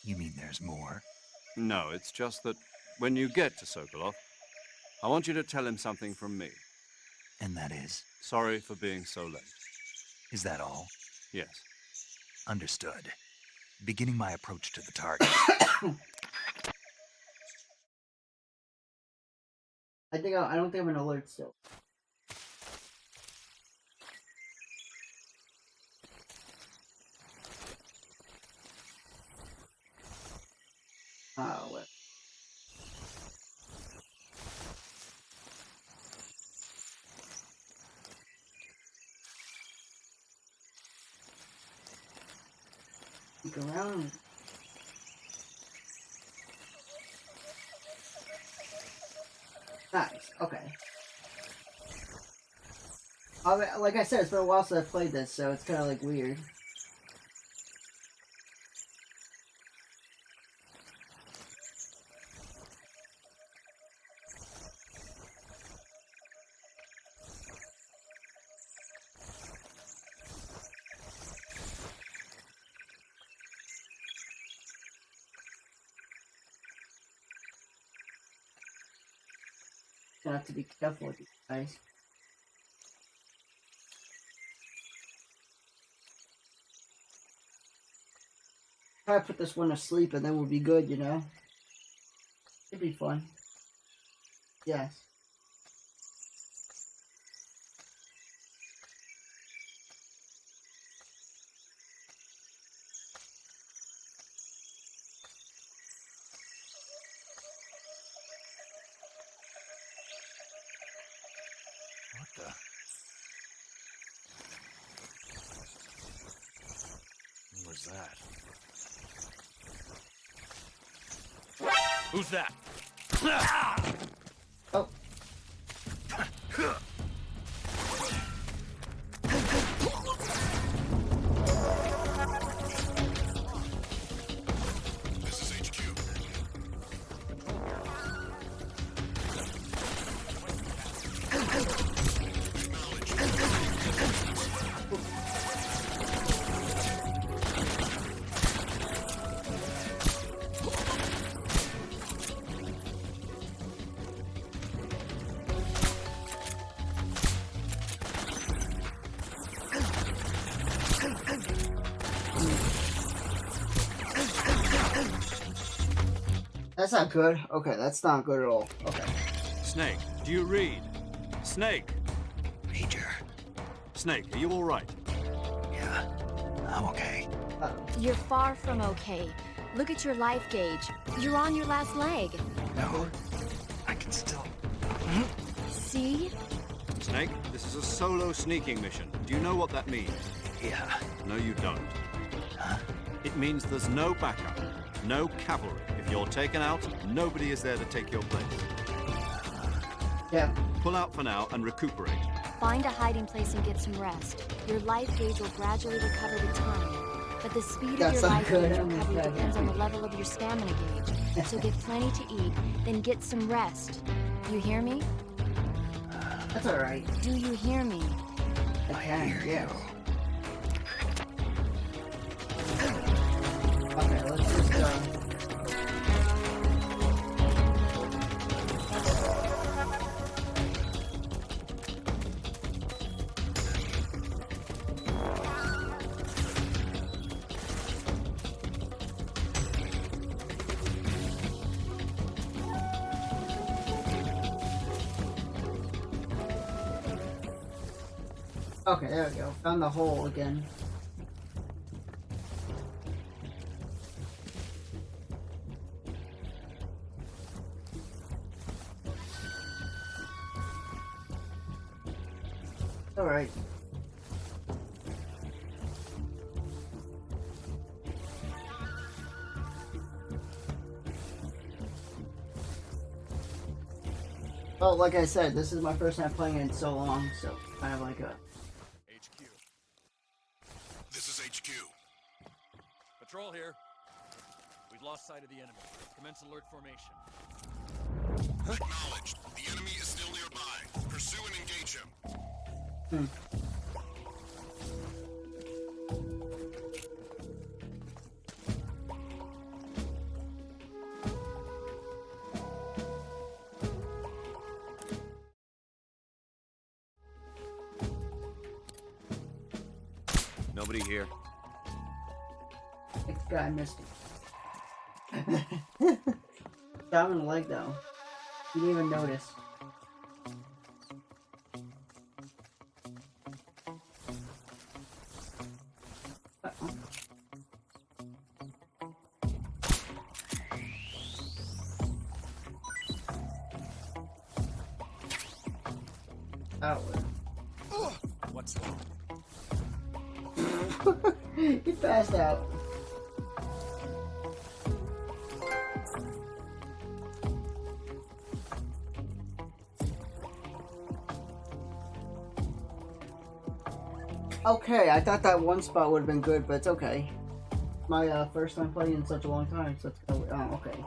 You mean there's more? No, it's just that when you get to Sokolov, I want you to tell him something from me. And that is? Sorry for being so late. Is that all? Yes. Understood. Beginning my approach to the target. I don't think I'm an alert still. Oh, what? Look around. Nice. Okay. Like I said, it's been a while since I've played this, so it's kind of like weird. Gonna have to be careful with these guys. Try to put this one to sleep and then we'll be good, you know? It'd be fun. Yes. What the? What was that? Who's that? Oh. This is HQ. That's not good. Okay, that's not good at all. Okay. Snake, do you read? Snake! Major. Snake, are you all right? Yeah, I'm okay. You're far from okay. Look at your life gauge. You're on your last leg. No, I can still. See? Snake, this is a solo sneaking mission. Do you know what that means? Yeah. No, you don't. Huh? It means there's no backup, no cavalry. If you're taken out, nobody is there to take your place. Yeah. Pull out for now and recuperate. Find a hiding place and get some rest. Your life gauge will gradually recover with time. But the speed of That's your not life good. gauge Oh my recovery God. depends on the level of your stamina gauge. So get plenty to eat, then get some rest. You hear me? That's alright. Do you hear me? I can, yeah. Okay, let's just, Okay, there we go. Found the hole again. Alright. Well, like I said, this is my first time playing it in so long, so kind of like a... HQ. This is HQ. Patrol here. We've lost sight of the enemy. Commence alert formation. Acknowledged. The enemy is still nearby. Pursue and engage him. Hmm. Nobody here. This guy missed it. Shot him in the leg though. You didn't even notice. outward. What's wrong? He passed out. Okay, I thought that one spot would have been good, but it's okay. My first time playing in such a long time, so it's gonna. Oh, okay.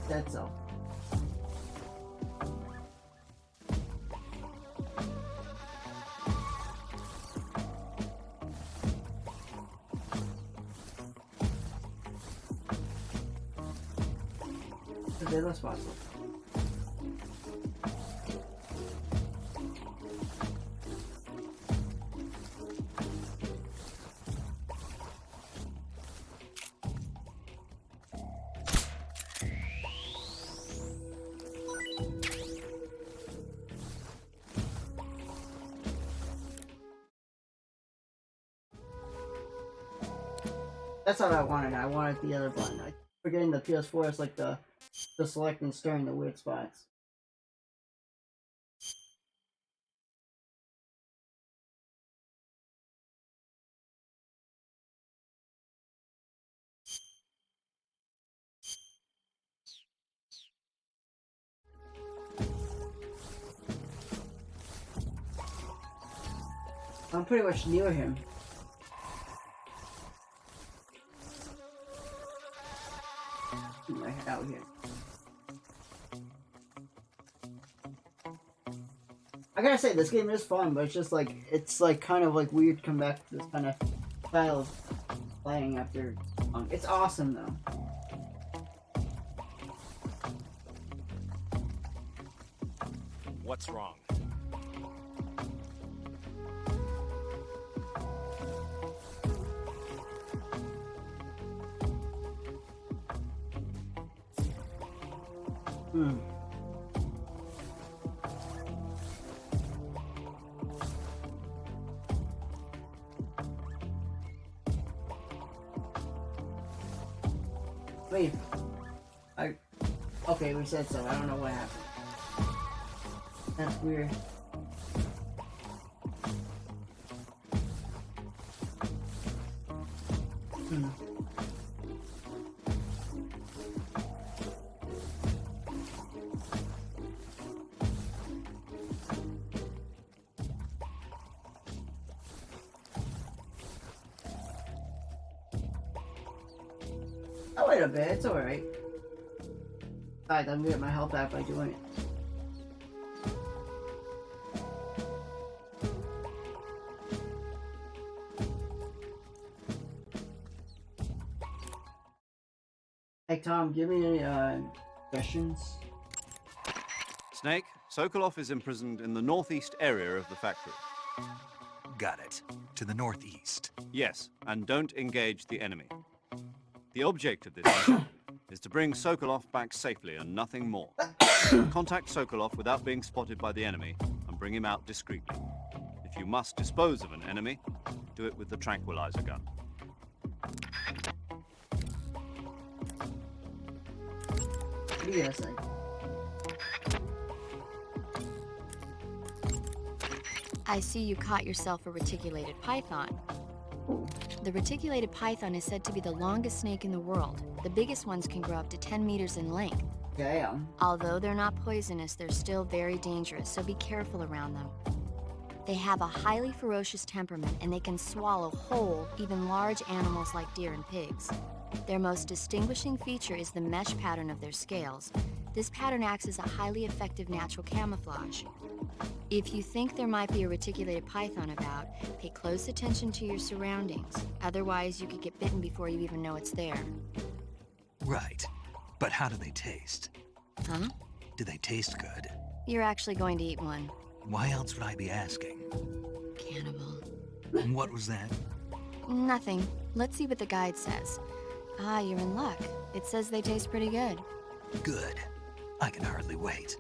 That's so. Okay, that's possible. That's what I wanted. I wanted the other button. I forgetting the PS4 is like the select and stirring the weird spots. I'm pretty much near him. I head out here. I gotta say, this game is fun, but it's like kind of like weird to come back to this kind of style of playing after. It's awesome though. What's wrong? Wait. Okay, we said so. I don't know what happened. That's weird. Oh, wait a bit. It's alright. Besides, I'm gonna get my health back by doing it. Hey Tom, give me any questions. Snake, Sokolov is imprisoned in the northeast area of the factory. Got it. To the northeast. Yes, and don't engage the enemy. The object of this mission is to bring Sokolov back safely and nothing more. Contact Sokolov without being spotted by the enemy and bring him out discreetly. If you must dispose of an enemy, do it with the tranquilizer gun. What are you gonna say? I see you caught yourself a reticulated python. Ooh. The reticulated python is said to be the longest snake in the world. The biggest ones can grow up to 10 meters in length. Damn. Although they're not poisonous, they're still very dangerous, so be careful around them. They have a highly ferocious temperament, and they can swallow whole, even large animals like deer and pigs. Their most distinguishing feature is the mesh pattern of their scales. This pattern acts as a highly effective natural camouflage. If you think there might be a reticulated python about, pay close attention to your surroundings. Otherwise, you could get bitten before you even know it's there. Right. But how do they taste? Huh? Do they taste good? You're actually going to eat one. Why else would I be asking? Cannibal. What was that? Nothing. Let's see what the guide says. Ah, you're in luck. It says they taste pretty good. Good. I can hardly wait.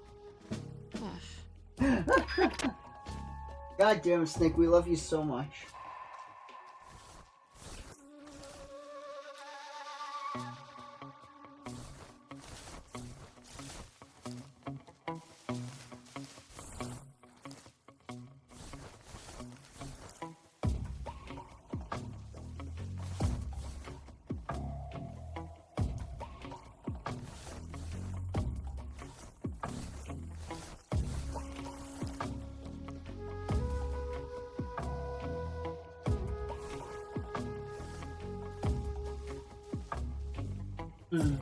God damn it, Snake, we love you so much. Hmm.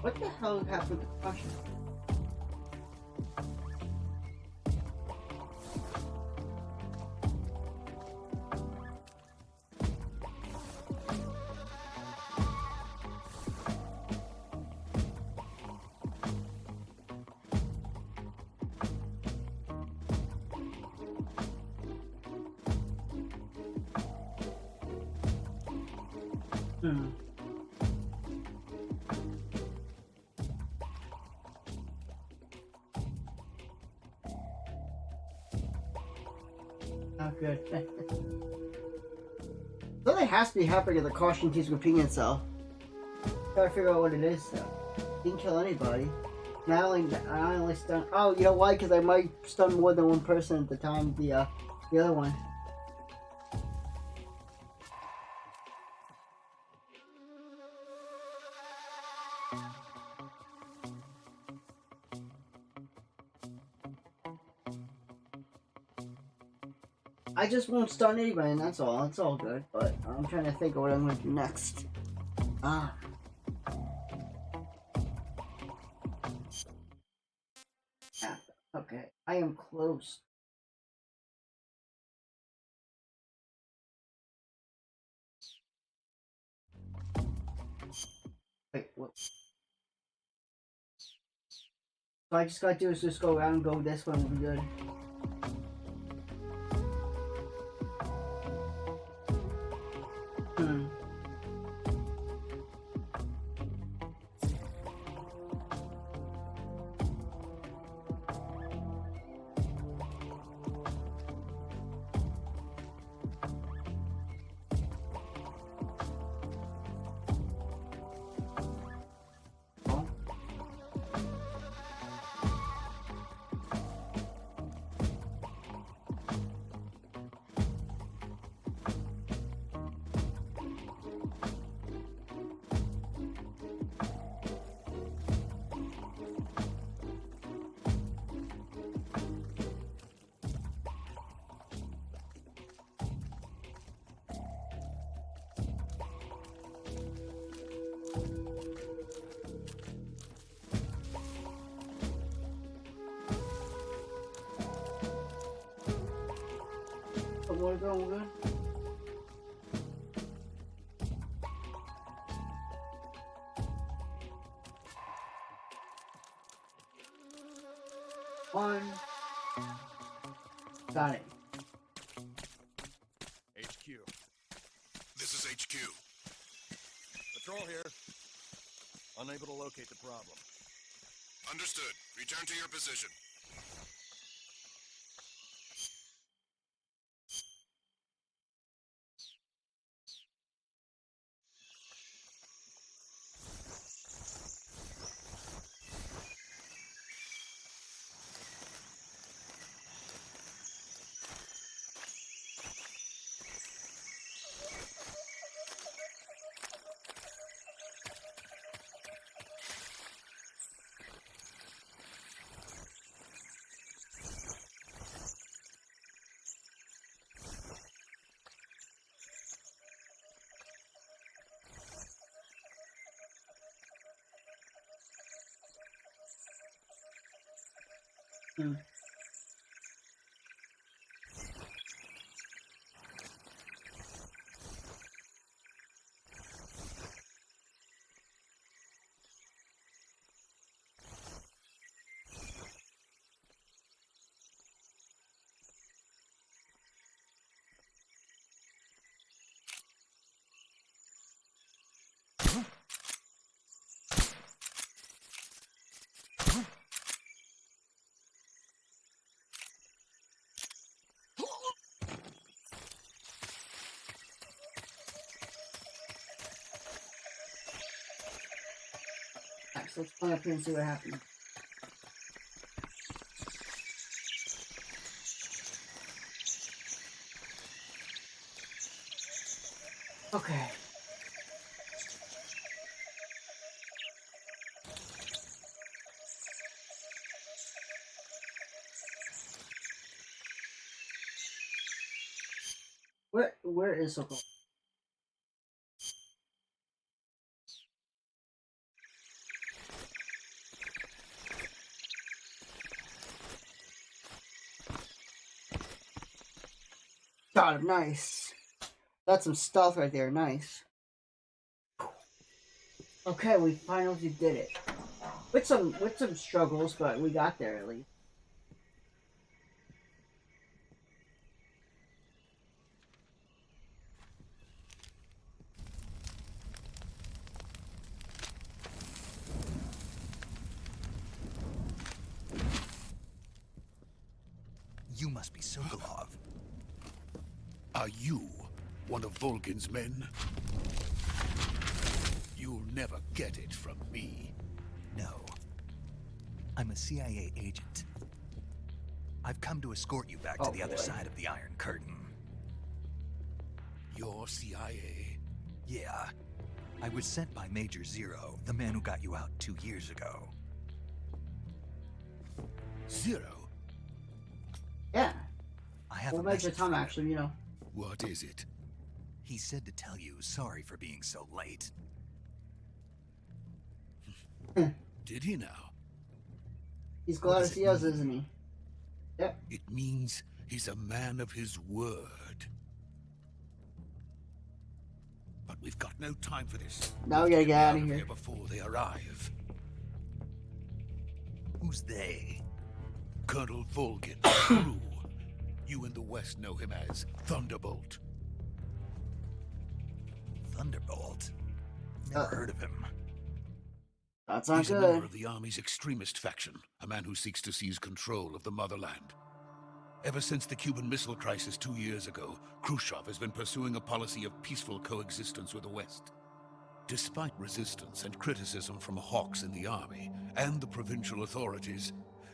What the hell happened to caution? Hmm. Not good. Something has to be happening if the caution keeps repeating itself. Gotta figure out what it is though. Didn't kill anybody. I only stun. Oh, you know why? Because I might stun more than one person at the time. The other one. I just won't stun anybody, and that's all. It's all good. But I'm trying to think of what I'm going to do next. Ah. Ah, okay. I am close. Wait, what? So I just gotta do is just go around and go this one will be good. Hmm. Oh. One more to go, we're good. One. Got it. HQ. This is HQ. Patrol here. Unable to locate the problem. Understood. Return to your position. Hmm. Alright, so let's climb up here and see what happens. Okay. Where is Sokolov? Got him, nice. That's some stealth right there, nice. Okay, we finally did it. With some struggles, but we got there at least. You must be Sokolov. Are you one of Volgin's men? You'll never get it from me. No. I'm a CIA agent. I've come to escort you back to the other side of the Iron Curtain. You're CIA? Yeah. I was sent by Major Zero, the man who got you out 2 years ago. Zero? Yeah. I have Well, a Major message Tom, for you. actually, you know. What is it? He said to tell you sorry for being so late. Did he now? He's glad to see us, isn't he? Yep. It means he's a man of his word. But we've got no time for this. Now we gotta get out of here. Before they arrive. Who's they? Colonel Volgin, crew. You in the West know him as Thunderbolt. Thunderbolt? Never heard of him. That's not He's a good. member of the Army's extremist faction, a man who seeks to seize control of the motherland. Ever since the Cuban Missile Crisis 2 years ago, Khrushchev has been pursuing a policy of peaceful coexistence with the West. Despite resistance and criticism from hawks in the army and the provincial authorities,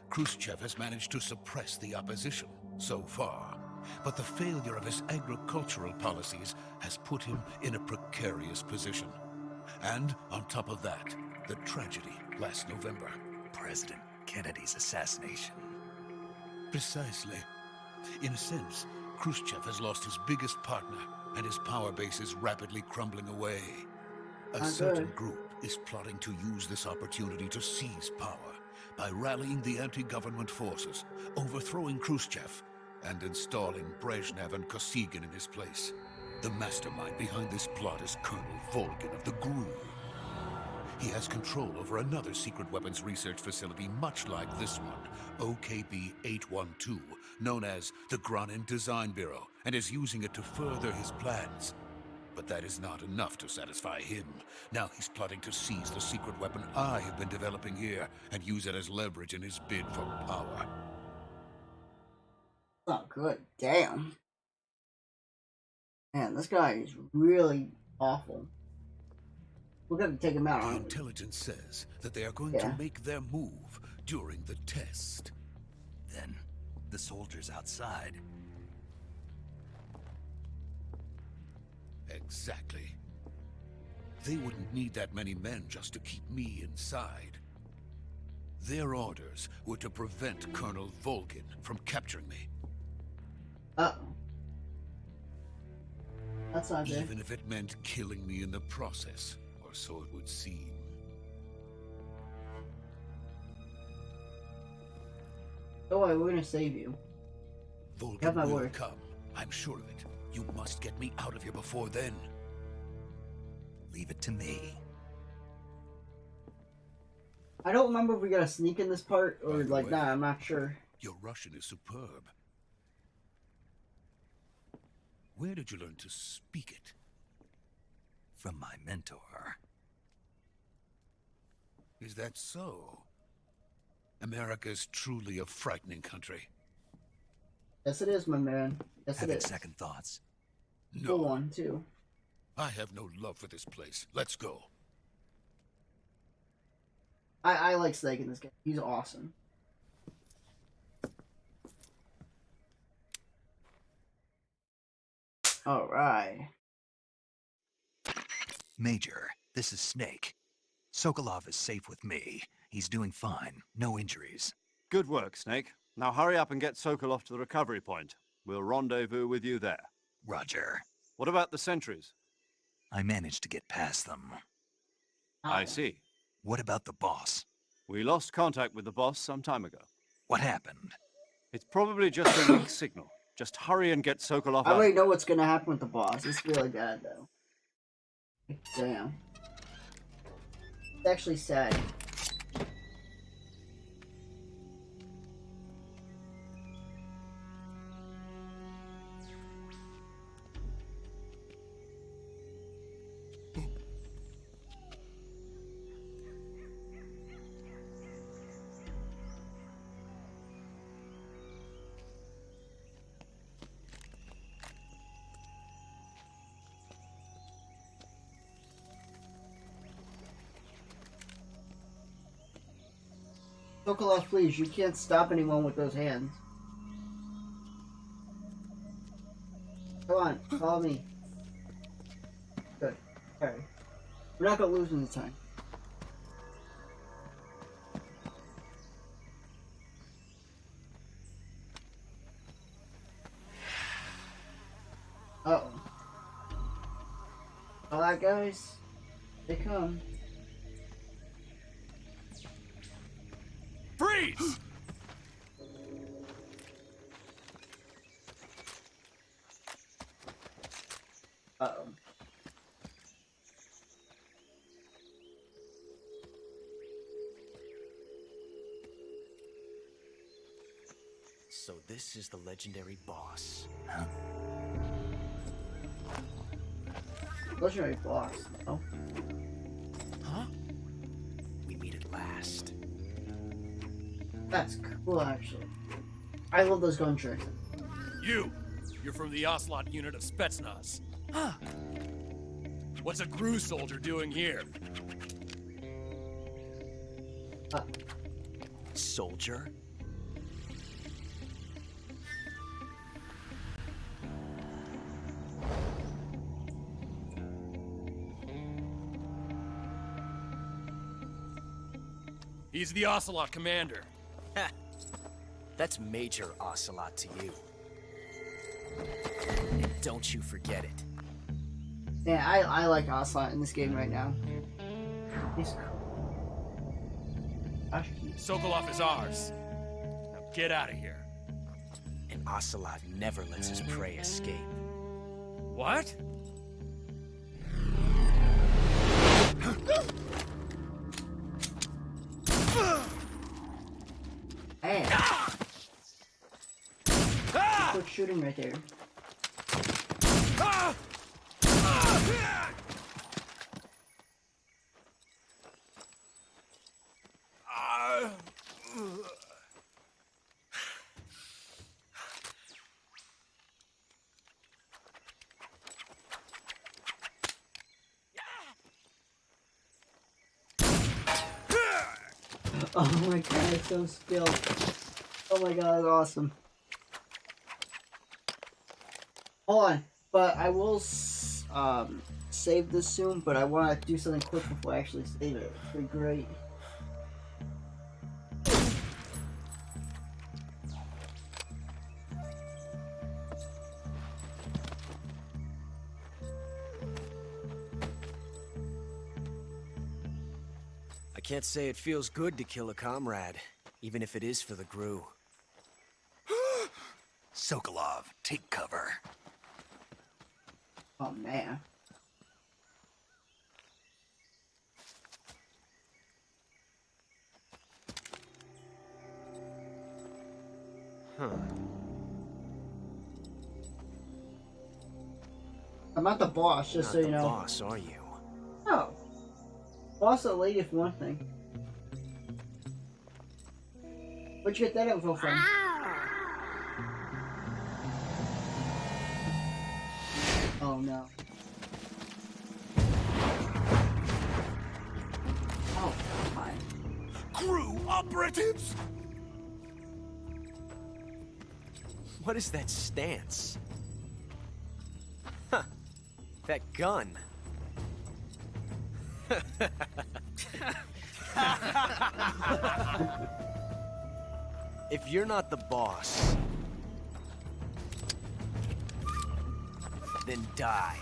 Khrushchev has managed to suppress the opposition so far. But the failure of his agricultural policies has put him in a precarious position. And on top of that, the tragedy last November. President Kennedy's assassination. Precisely. In a sense, Khrushchev has lost his biggest partner, and his power base is rapidly crumbling away. A certain group is plotting to use this opportunity to seize power by rallying the anti-government forces, overthrowing Khrushchev, and installing Brezhnev and Kosygin in his place. The mastermind behind this plot is Colonel Volgin of the GRU. He has control over another secret weapons research facility much like this one, OKB-812, known as the Granin Design Bureau, and is using it to further his plans. But that is not enough to satisfy him. Now he's plotting to seize the secret weapon I have been developing here and use it as leverage in his bid for power. Oh, good. Damn. Man, this guy is really awful. We're gonna take him out, The aren't we? intelligence says that they are going to make their move during the test. Then, the soldiers outside. Exactly. They wouldn't need that many men just to keep me inside. Their orders were to prevent Colonel Volgin from capturing me. Uh-oh. That's not good. Even if it meant killing me in the process, or so it would seem. Don't worry, we're gonna save you. Volgin Have my will word. come. I'm sure of it. You must get me out of here before then. Leave it to me. I don't remember if we got a sneak in this part, or By the like, way, nah, I'm not sure. Your Russian is superb. Where did you learn to speak it? From my mentor. Is that so? America is truly a frightening country. Yes, it is, my man. Yes, Having it is. second thoughts. No, Go on, too. I have no love for this place. Let's go. I like Snake in this game. He's awesome. Alright. Major, this is Snake. Sokolov is safe with me. He's doing fine. No injuries. Good work, Snake. Now hurry up and get Sokolov to the recovery point. We'll rendezvous with you there. Roger. What about the sentries? I managed to get past them. I see. What about the boss? We lost contact with the boss some time ago. What happened? It's probably just a weak signal. Just hurry and get Sokolov I out. already know what's gonna happen with the boss. It's really bad though. Damn. It's actually sad. Sokolov, please, you can't stop anyone with those hands. Come on, follow me. Good. Alright. We're not gonna lose any time. Uh-oh. Alright, guys. They come. Freeze! Uh-oh. So this is the legendary boss. Legendary boss. Oh. Huh? We meet at last. That's cool, actually. I love those gun tricks. You're from the Ocelot unit of Spetsnaz. Huh. What's a crew soldier doing here? Soldier? He's the Ocelot commander. Ha! That's Major Ocelot to you. And don't you forget it. Yeah, I like Ocelot in this game right now. He's cool. Sokolov is ours. Now get out of here. And Ocelot never lets his prey escape. What? Hey. Quick shooting right there. Oh my god, it's so skilled. Oh my god, that's awesome. Hold on, but I will save this soon, but I want to do something quick before I actually save it. It's pretty great. I can't say it feels good to kill a comrade, even if it is for the GRU. Sokolov, take cover. Oh man. Huh. I'm not the boss, just Not so you the know. boss, are you? No. Boss a lady for one thing. Where'd you get that info from? Oh no. Oh my. GRU operatives? What is that stance? Huh. That gun. If you're not the boss, then die.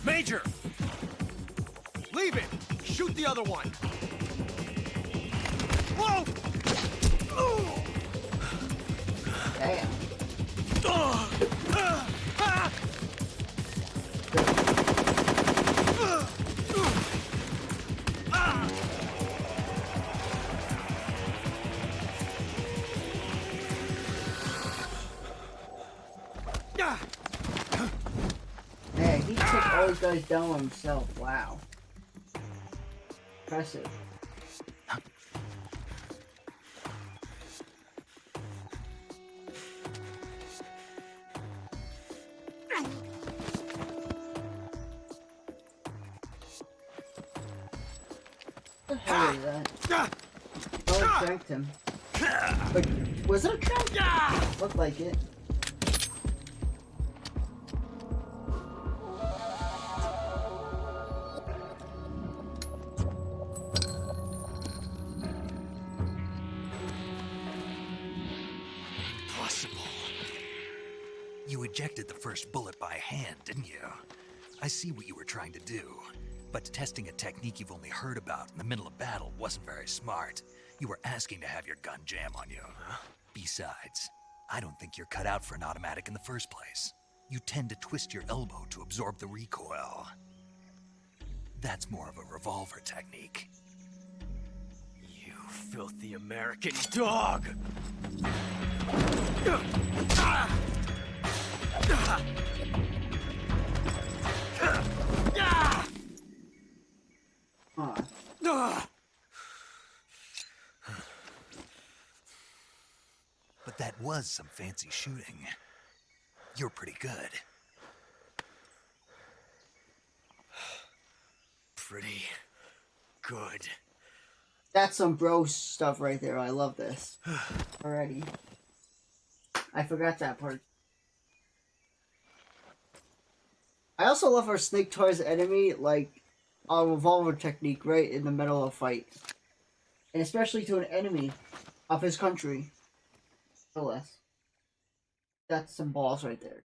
Major! Leave it! Shoot the other one! Whoa! Damn. Man, he took all these guys down himself. Wow. Impressive. What the hell is that? Oh, it tracked him. But was it a track? Looked like it. You ejected the first bullet by hand, didn't you? I see what you were trying to do. But testing a technique you've only heard about in the middle of battle wasn't very smart. You were asking to have your gun jam on you. Besides, I don't think you're cut out for an automatic in the first place. You tend to twist your elbow to absorb the recoil. That's more of a revolver technique. You filthy American dog! But that was some fancy shooting. You're pretty good. Pretty good. That's some bro stuff right there. I love this. Already. I forgot that part. I also love our snake toys enemy, like a revolver technique right in the middle of a fight. And especially to an enemy of his country. No less. That's some balls right there.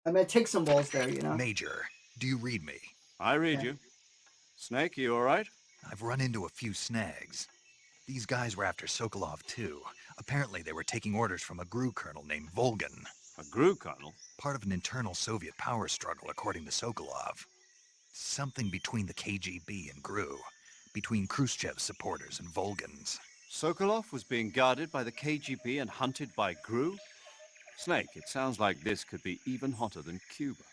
I mean, take some balls there, you know? Major, do you read me? I read Yeah. you. Snake, you all right? I've run into a few snags. These guys were after Sokolov too. Apparently they were taking orders from a GRU colonel named Volgan. A GRU colonel? Part of an internal Soviet power struggle, according to Sokolov. Something between the KGB and GRU. Between Khrushchev's supporters and Volgan's. Sokolov was being guarded by the KGB and hunted by GRU? Snake, it sounds like this could be even hotter than Cuba.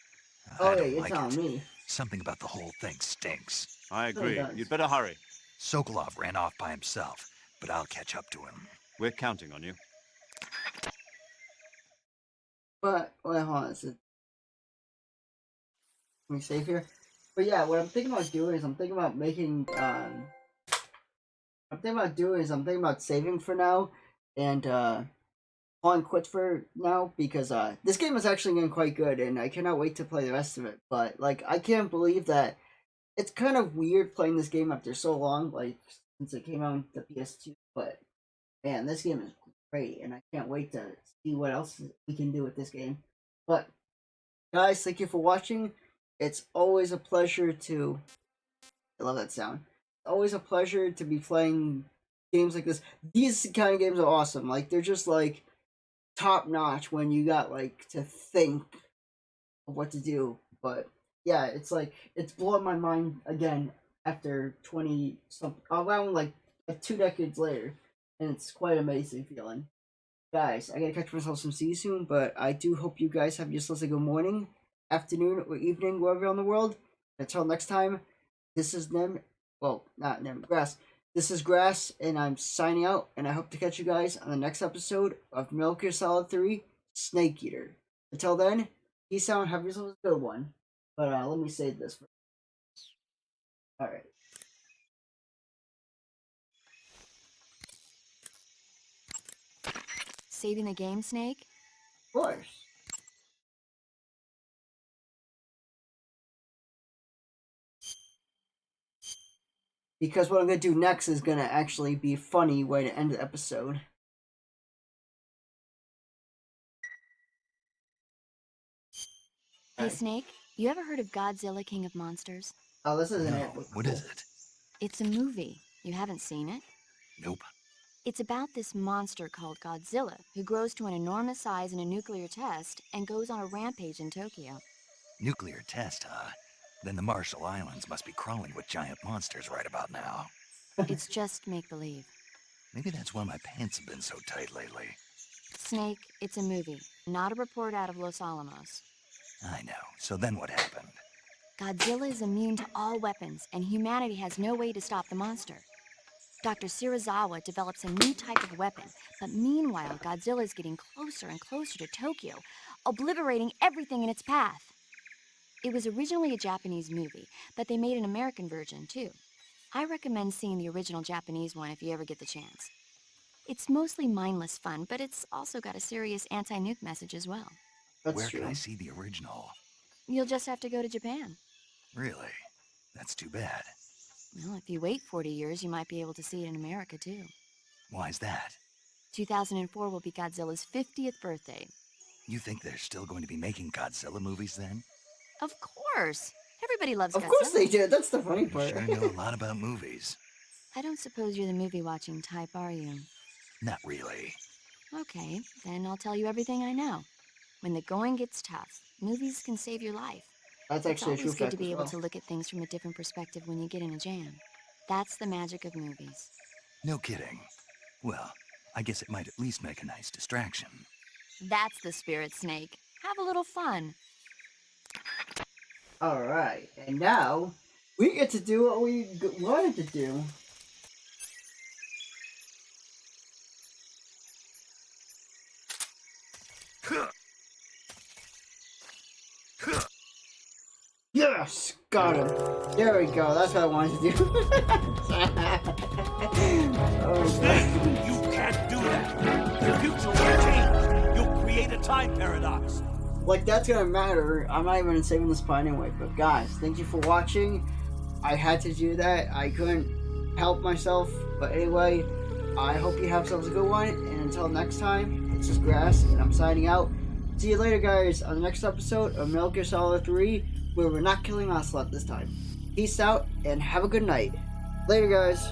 Oh, I yeah, don't you're like telling it. me. Something about the whole thing stinks. I agree. does. You'd better hurry. Sokolov ran off by himself, but I'll catch up to him. We're counting on you. But, well, hold on. Let me save here. But yeah, what I'm thinking about doing is I'm thinking about making, I'm thinking about saving for now and, calling quits for now because, this game is actually getting quite good and I cannot wait to play the rest of it. But, like, I can't believe that it's kind of weird playing this game after so long, like, since it came out on the PS2. But, man, this game is great and I can't wait to see what else we can do with this game. But, guys, thank you for watching. It's always a pleasure to... I love that sound. It's always a pleasure to be playing games like this. These kind of games are awesome. Like, they're just, like, top-notch when you got, like, to think of what to do. But, yeah, it's, like, it's blowing my mind again after 20-something... around, like 2 decades later. And it's quite amazing feeling. Guys, I gotta catch myself some sea soon, but I do hope you guys have yourselves a good morning, afternoon, or evening, wherever you're in the world. Until next time, this is Grass. This is Grass, and I'm signing out, and I hope to catch you guys on the next episode of Metal Gear Solid 3 Snake Eater. Until then, peace out and have yourselves a good one. But let me save this. Alright. Saving the game, Snake? Of course. Because what I'm going to do next is going to actually be a funny way to end the episode. Hey, Snake, you ever heard of Godzilla, King of Monsters? Oh, this isn't No, it. what is it? It's a movie. You haven't seen it? Nope. It's about this monster called Godzilla, who grows to an enormous size in a nuclear test and goes on a rampage in Tokyo. Nuclear test, huh? Then the Marshall Islands must be crawling with giant monsters right about now. It's just make-believe. Maybe that's why my pants have been so tight lately. Snake, it's a movie, not a report out of Los Alamos. I know. So then what happened? Godzilla is immune to all weapons, and humanity has no way to stop the monster. Dr. Shirazawa develops a new type of weapon, but meanwhile, Godzilla is getting closer and closer to Tokyo, obliterating everything in its path. It was originally a Japanese movie, but they made an American version, too. I recommend seeing the original Japanese one if you ever get the chance. It's mostly mindless fun, but it's also got a serious anti-nuke message as well. Where can I see the original? You'll just have to go to Japan. Really? That's too bad. Well, if you wait 40 years, you might be able to see it in America, too. Why's that? 2004 will be Godzilla's 50th birthday. You think they're still going to be making Godzilla movies then? Of course. Everybody loves Godzilla. Of course they do. That's the funny You part. sure know a lot about movies. I don't suppose you're the movie-watching type, are you? Not really. Okay, then I'll tell you everything I know. When the going gets tough, movies can save your life. That's actually a true It's always good fact to be as able well. to look at things from a different perspective when you get in a jam. That's the magic of movies. No kidding. Well, I guess it might at least make a nice distraction. That's the spirit, Snake. Have a little fun. Alright, and now we get to do what we wanted to do. Yes! Got him! There we go, that's what I wanted to do. Oh, God. You can't do that. The future will change. You'll create a time paradox. Like, that's gonna matter. I'm not even saving this part anyway. But guys, thank you for watching. I had to do that. I couldn't help myself. But anyway, I hope you have yourselves a good one. And until next time, this is Grass, and I'm signing out. See you later, guys, on the next episode of Metal Gear Solid 3, where we're not killing Ocelot this time. Peace out, and have a good night. Later, guys.